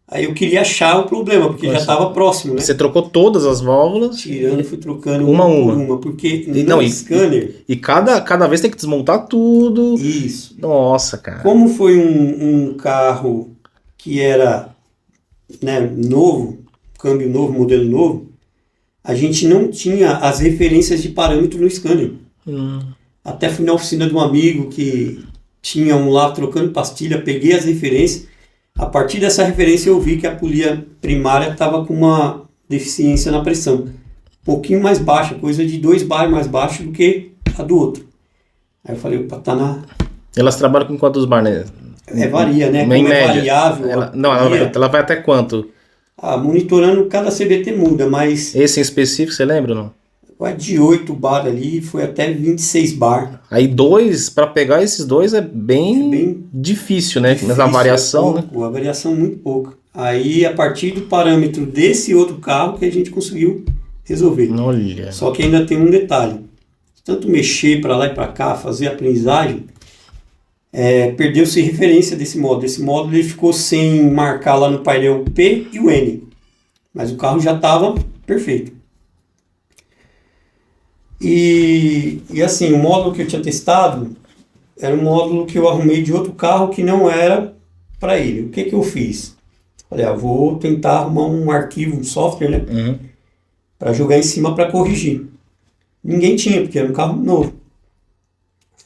aí eu queria achar o problema, porque já estava próximo, né? Você trocou todas as válvulas? Tirando e fui trocando uma por uma, porque no scanner... E cada vez tem que desmontar tudo. Isso. Nossa, cara. Como foi um carro que era, né, novo, câmbio novo, modelo novo, a gente não tinha as referências de parâmetro no scanner. Até fui na oficina de um amigo que tinha um lá trocando pastilha, peguei as referências. A partir dessa referência eu vi que a polia primária estava com uma deficiência na pressão. Um pouquinho mais baixa, coisa de 2 bar mais baixo do que a do outro. Aí eu falei, opa, tá na... Elas trabalham com quantos bar, né? Varia, né? Em Como média. Variável. Ela vai até quanto? Monitorando, cada CVT muda, mas... Esse em específico, você lembra ou não? Vai de 8 bar ali, foi até 26 bar. Aí para pegar esses dois é bem difícil, né? Mas a variação, pouco, né? A variação muito pouca. Aí, a partir do parâmetro desse outro carro que a gente conseguiu resolver. Olha. Só que ainda tem um detalhe. Tanto mexer para lá e para cá, fazer a aprendizagem, perdeu-se referência desse módulo. Esse módulo ele ficou sem marcar lá no painel o P e o N. Mas o carro já estava perfeito. E assim, o módulo que eu tinha testado era um módulo que eu arrumei de outro carro que não era para ele. O que eu fiz? Falei, vou tentar arrumar um arquivo, um software, né? Para jogar em cima para corrigir. Ninguém tinha, porque era um carro novo.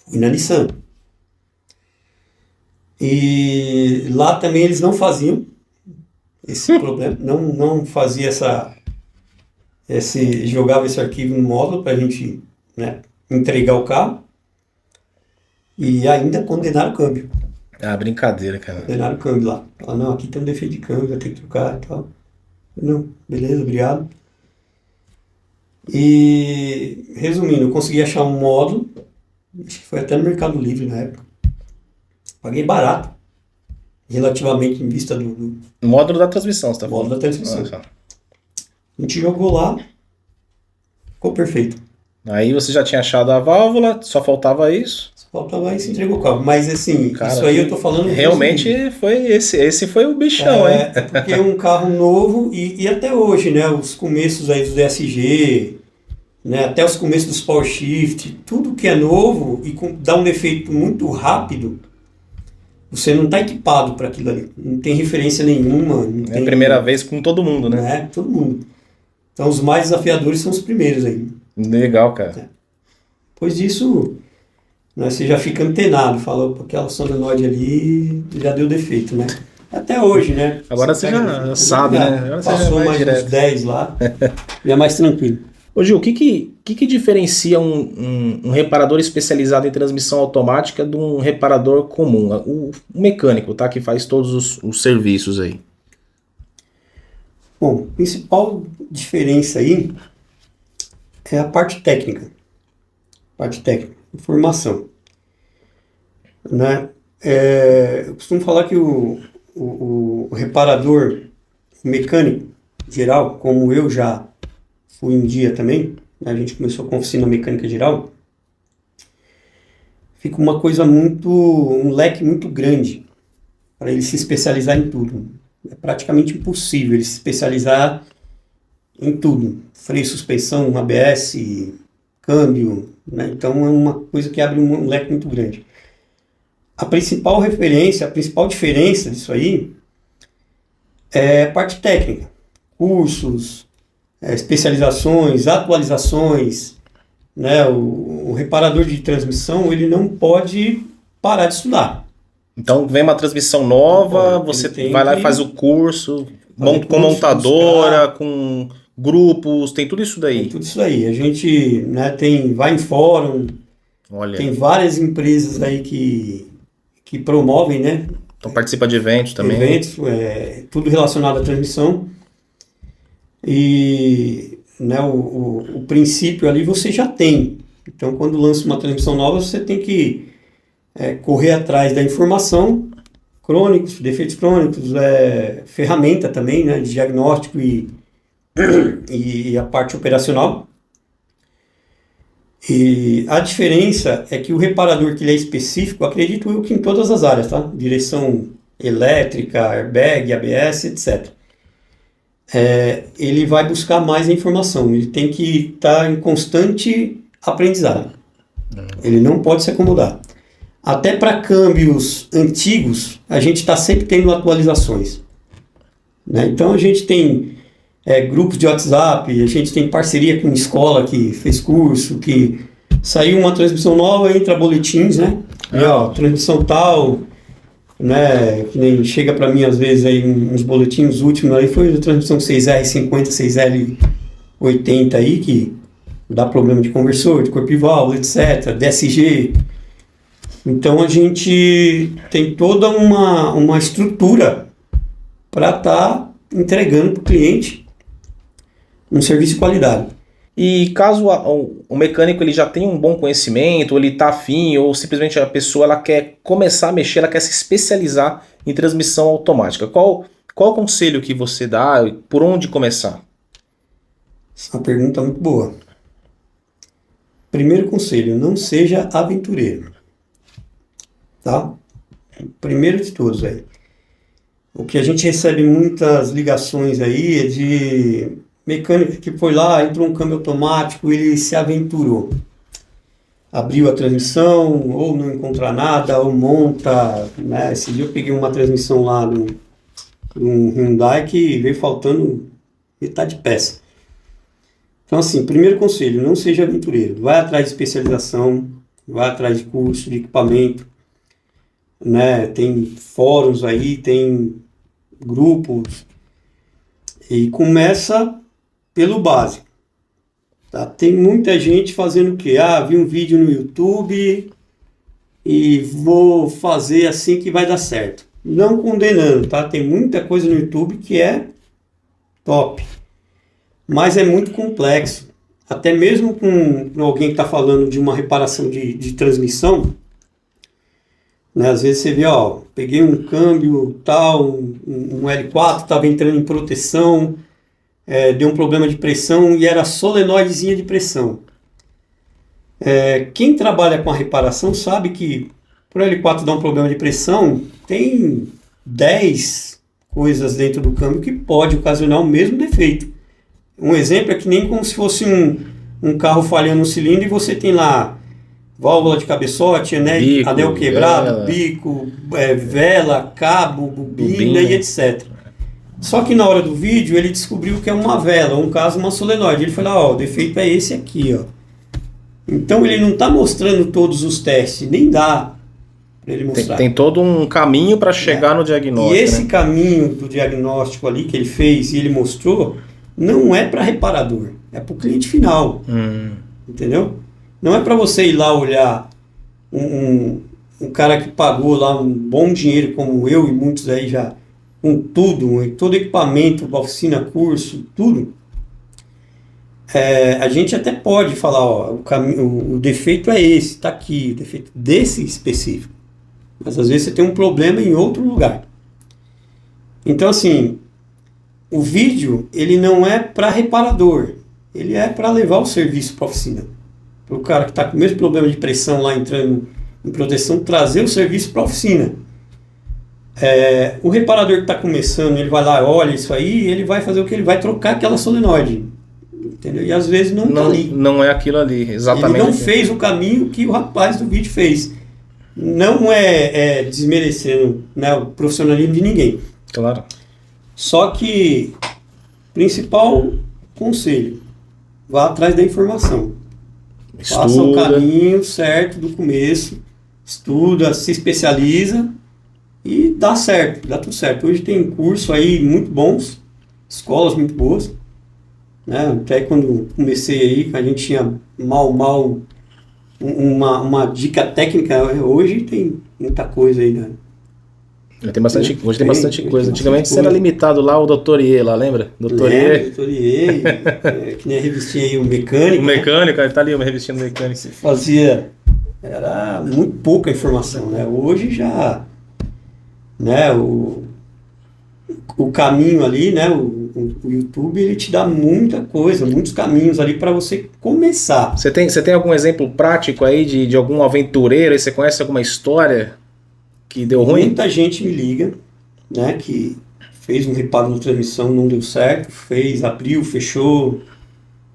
Fui na Nissan. E lá também eles não faziam esse problema, não fazia jogava esse arquivo no módulo para a gente, né, entregar o carro e ainda condenaram o câmbio. Brincadeira, cara. Condenaram o câmbio lá. Falaram, não, aqui tem um defeito de câmbio, vai ter que trocar e tal. Não, beleza, obrigado. E, resumindo, eu consegui achar um módulo, acho que foi até no Mercado Livre na época. Paguei barato, relativamente em vista do módulo da transmissão, você tá falando? Módulo da transmissão. A gente jogou lá, ficou perfeito. Aí você já tinha achado a válvula, só faltava isso? Só faltava isso e entregou o carro. Mas assim, cara, isso aí eu tô falando... Realmente foi esse foi o bichão, hein? Porque é um carro novo e até hoje, né? Os começos aí dos DSG, né, até os começos dos Power Shift, tudo que é novo e dá um defeito muito rápido, você não está equipado para aquilo ali. Não tem referência nenhuma. É a primeira vez com todo mundo, né? Todo mundo. Então os mais desafiadores são os primeiros aí. Legal, cara. Depois disso, né, você já fica antenado. Fala, aquela solenoide ali já deu defeito, né? Até hoje, né? Agora você já sabe, né? Agora passou mais uns 10 lá, já é mais tranquilo. Ô Gil, o que diferencia um reparador especializado em transmissão automática de um reparador comum? O mecânico, tá? Que faz todos os serviços aí. Bom, a principal diferença aí é a parte técnica. Informação. Né? Eu costumo falar que o reparador mecânico geral, como eu já fui um dia também, a gente começou com oficina mecânica geral, fica um leque muito grande para ele se especializar em tudo. É praticamente impossível ele se especializar em tudo. Freio, suspensão, ABS, câmbio, né? Então é uma coisa que abre um leque muito grande. A principal referência, a principal diferença disso aí é a parte técnica. Cursos, especializações, atualizações, né? O reparador de transmissão, ele não pode parar de estudar. Então vem uma transmissão nova, você vai lá e faz o curso, com montadora, com grupos, tem tudo isso daí. Tem tudo isso aí. A gente, né, vai em fórum, tem várias empresas aí que promovem, né? Então participa de eventos também. Eventos, tudo relacionado à transmissão. E, né, o princípio ali você já tem. Então quando lança uma transmissão nova, você tem que correr atrás da informação, crônicos, defeitos crônicos, ferramenta também, né, de diagnóstico e a parte operacional. E a diferença é que o reparador que ele é específico, acredito eu que em todas as áreas, tá? Direção elétrica, airbag, ABS, etc. Ele vai buscar mais informação, ele tem que estar em constante aprendizado. Ele não pode se acomodar. Até para câmbios antigos, a gente está sempre tendo atualizações, né? Então a gente tem grupos de WhatsApp, a gente tem parceria com escola que fez curso, que saiu uma transmissão nova, entra boletins, né? E, transmissão tal, né? Que nem chega para mim às vezes aí uns boletins últimos aí, foi a transmissão 6R50, 6R80 aí, que dá problema de conversor, de corpo e válvula, etc, DSG. Então a gente tem toda uma estrutura para estar entregando para o cliente um serviço de qualidade. E caso o mecânico ele já tem um bom conhecimento, ele está afim, ou simplesmente a pessoa ela quer começar a mexer, ela quer se especializar em transmissão automática, qual o conselho que você dá, por onde começar? Essa é uma pergunta muito boa. Primeiro conselho, não seja aventureiro. Tá? Primeiro de todos aí. O que a gente recebe muitas ligações aí é de mecânico que foi lá, entrou um câmbio automático, ele se aventurou. Abriu a transmissão, ou não encontra nada, ou monta, né? Esse dia eu peguei uma transmissão lá num Hyundai que veio faltando metade de peça. Então assim, primeiro conselho, não seja aventureiro. Vai atrás de especialização, vai atrás de curso, de equipamento, né? Tem fóruns aí, tem grupos, e começa pelo básico, tá? Tem muita gente fazendo o quê? Vi um vídeo no YouTube e vou fazer assim que vai dar certo. Não condenando, tá? Tem muita coisa no YouTube que é top, mas é muito complexo. Até mesmo com alguém que está falando de uma reparação de transmissão, né? Às vezes você vê, peguei um câmbio tal, um L4, estava entrando em proteção, deu um problema de pressão e era solenoidezinha de pressão. Quem trabalha com a reparação sabe que para o L4 dar um problema de pressão, tem 10 coisas dentro do câmbio que pode ocasionar o mesmo defeito. Um exemplo é que nem como se fosse um carro falhando um cilindro e você tem lá válvula de cabeçote, anel quebrado, bico, vela, cabo, bobina e etc. Só que na hora do vídeo ele descobriu que é uma vela, ou um caso uma solenoide. Ele falou, o defeito é esse aqui, ó. Então ele não está mostrando todos os testes, nem dá para ele mostrar. Tem todo um caminho para chegar no diagnóstico. E esse caminho do diagnóstico ali que ele fez e ele mostrou, não é para reparador, é para o cliente final. Entendeu? Não é para você ir lá olhar um cara que pagou lá um bom dinheiro, como eu e muitos aí já, com tudo, todo equipamento, oficina, curso, tudo. A gente até pode falar, o defeito é esse, está aqui, o defeito desse específico. Mas às vezes você tem um problema em outro lugar. Então assim, o vídeo ele não é para reparador, ele é para levar o serviço para a oficina. Para o cara que está com o mesmo problema de pressão lá entrando em proteção, trazer o serviço para a oficina. O reparador que está começando, ele vai lá, olha isso aí, ele vai fazer o que? Ele vai trocar aquela solenoide. Entendeu? E às vezes não está ali. Não é aquilo ali, exatamente. Ele não fez o caminho que o rapaz do vídeo fez. Não é desmerecendo, né, o profissionalismo de ninguém. Claro. Só que, principal conselho, vá atrás da informação. Estuda. Faça o caminho certo do começo, estuda, se especializa e dá certo, dá tudo certo. Hoje tem curso aí muito bons, escolas muito boas, né? Até quando comecei aí, a gente tinha mal uma dica técnica, hoje tem muita coisa aí, né? Hoje tem bastante coisa. Antigamente você era limitado lá, o Dr. Iê lá, lembra? Dr. Iê. Dr. Iê, que nem a revistinha aí, o Mecânico. O Mecânico, tá ali uma revistinha do Mecânico. Você fazia, era muito pouca informação, né? Hoje já, né, o caminho ali, né, o YouTube, ele te dá muita coisa, muitos caminhos ali para você começar. Você tem algum exemplo prático aí de algum aventureiro? Aí você conhece alguma história que deu ruim? Muita gente me liga, né, que fez um reparo na transmissão, não deu certo, abriu, fechou,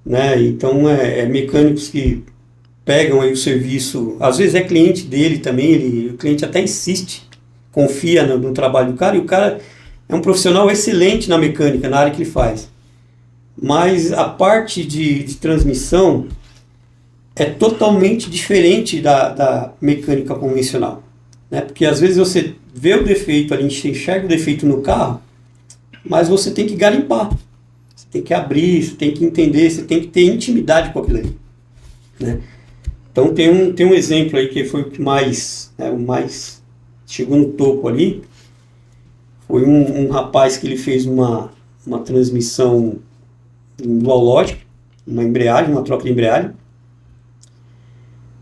né, então mecânicos que pegam aí o serviço, às vezes é cliente dele também, o cliente até insiste, confia no trabalho do cara, e o cara é um profissional excelente na mecânica, na área que ele faz. Mas a parte de transmissão é totalmente diferente da mecânica convencional. Né? Porque às vezes você vê o defeito ali, você enxerga o defeito no carro, mas você tem que garimpar. Você tem que abrir, você tem que entender, você tem que ter intimidade com aquilo ali. Né? Então tem um exemplo aí que foi o que mais chegou no topo ali. Foi um rapaz que ele fez uma transmissão dual logic, uma troca de embreagem,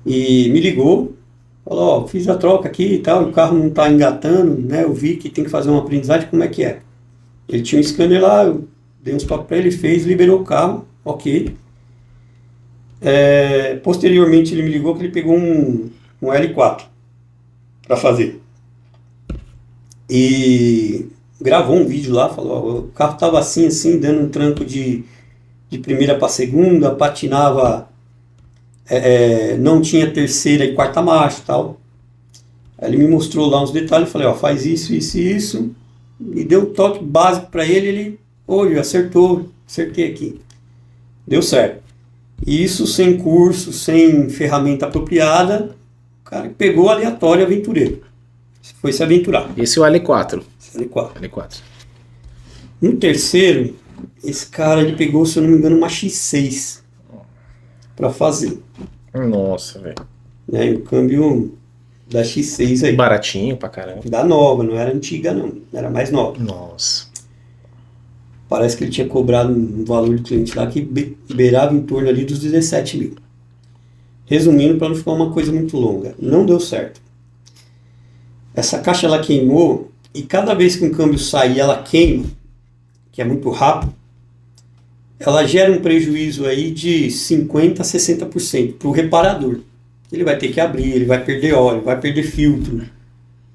e me ligou, falou, fiz a troca aqui e tal, o carro não está engatando, né, eu vi que tem que fazer uma aprendizagem, como é que é? Ele tinha um scanner lá, eu dei uns toques para ele, fez, liberou o carro, ok. Posteriormente ele me ligou que ele pegou um L4 para fazer. E gravou um vídeo lá, falou, o carro estava assim, dando um tranco de primeira para segunda, patinava, não tinha terceira e quarta marcha e tal. Aí ele me mostrou lá uns detalhes, falei, faz isso, isso e isso, e deu um toque básico para ele, acertei aqui. Deu certo. E isso sem curso, sem ferramenta apropriada, o cara pegou aleatório aventureiro. Foi se aventurar. Esse é o L4. L4. No terceiro, esse cara ele pegou, se eu não me engano, uma X6 para fazer. Nossa, velho. Né, o câmbio da X6 aí. Baratinho pra caramba. Da nova, não era antiga não, era mais nova. Nossa. Parece que ele tinha cobrado um valor de cliente lá que beirava em torno ali dos 17 mil. Resumindo, para não ficar uma coisa muito longa, não deu certo. Essa caixa ela queimou e cada vez que um câmbio sai ela queima, que é muito rápido, ela gera um prejuízo aí de 50% a 60% para o reparador. Ele vai ter que abrir, ele vai perder óleo, vai perder filtro,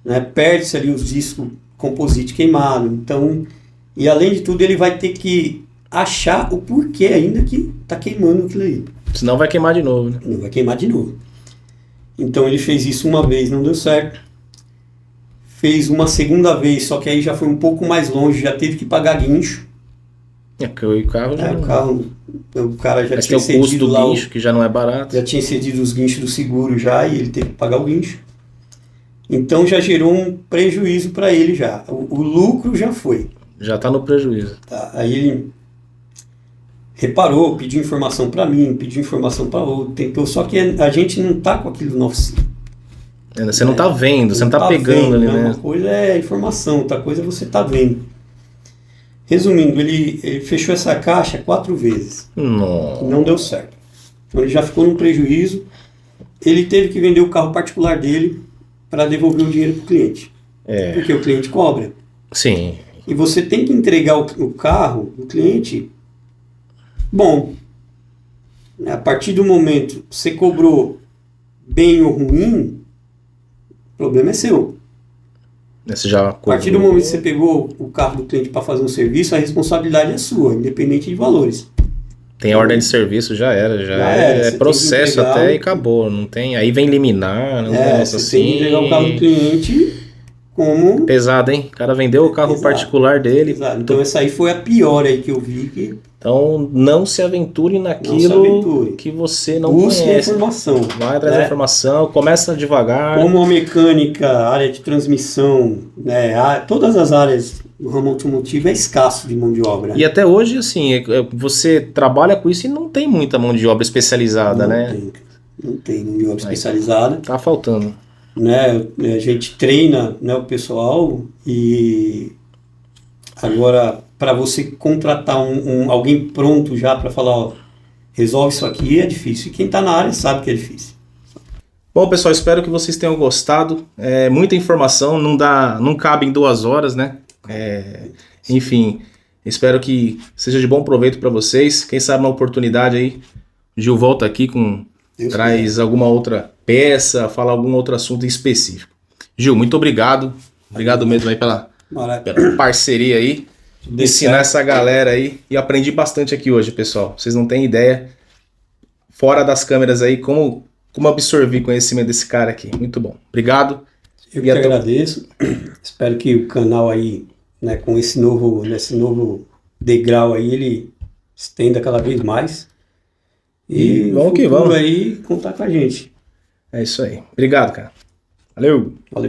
né? Perde-se ali os discos composite queimado. Então, e além de tudo ele vai ter que achar o porquê ainda que está queimando aquilo aí. Senão vai queimar de novo, né? Não vai queimar de novo. Então ele fez isso uma vez, não deu certo. Fez uma segunda vez, só que aí já foi um pouco mais longe, já teve que pagar guincho. Porque o carro já o cara já mas tinha tem o custo cedido do lá guincho, que já não é barato. já tinha cedido os guinchos do seguro já, e ele teve que pagar o guincho. Então já gerou um prejuízo para ele já. O lucro já foi. Já está no prejuízo. Tá? Aí ele reparou, pediu informação para mim, pediu informação para outro, tentou, só que a gente não tá com aquilo na oficina. Você não está vendo, você não está pegando ali, né? Uma coisa é informação, outra coisa é você tá vendo. Resumindo, ele fechou essa caixa 4 vezes. Não deu certo. Então ele já ficou num prejuízo. Ele teve que vender o carro particular dele para devolver o dinheiro para o cliente. Porque o cliente cobra. Sim. E você tem que entregar o carro do cliente bom. A partir do momento que você cobrou bem ou ruim, o problema é seu. Você já A partir do momento que você pegou o carro do cliente para fazer um serviço, a responsabilidade é sua, independente de valores. tem a ordem de serviço, já era. Já era, É você tem processo que entregar até e acabou. Não tem. Aí vem liminar, um negócio você tem que entregar o carro do assim. cliente como... Pesado, hein? O cara vendeu o carro Exato. particular dele. Exato. Então essa aí foi a pior aí que eu vi, que Então não se aventure naquilo aventure. que você não busque a conhece. informação. Vai atrás da informação, começa devagar. Como a mecânica, a área de transmissão, né, todas as áreas do ramo automotivo é escasso de mão de obra. E até hoje, assim, você trabalha com isso e não tem muita mão de obra especializada, né? Não tem mão de obra especializada. Tá faltando. Né, a gente treina, né, o pessoal e agora para você contratar alguém pronto já para falar, ó, resolve isso aqui é difícil. E quem está na área sabe que é difícil. Bom, pessoal, espero que vocês tenham gostado. É muita informação, não cabe em 2 horas, né? Enfim, espero que seja de bom proveito para vocês. Quem sabe uma oportunidade aí, o Gil volta aqui traz alguma outra peça, fala algum outro assunto em específico. Gil, muito obrigado. Obrigado mesmo aí pela parceria aí. Ensinar essa galera aí. E aprendi bastante aqui hoje, pessoal. Vocês não têm ideia, fora das câmeras aí, como absorver conhecimento desse cara aqui. Muito bom. Obrigado. Eu que agradeço. Espero que o canal aí, né, com nesse novo degrau aí, ele estenda cada vez mais. E vamos que vamos aí contar com a gente. É isso aí. Obrigado, cara. Valeu.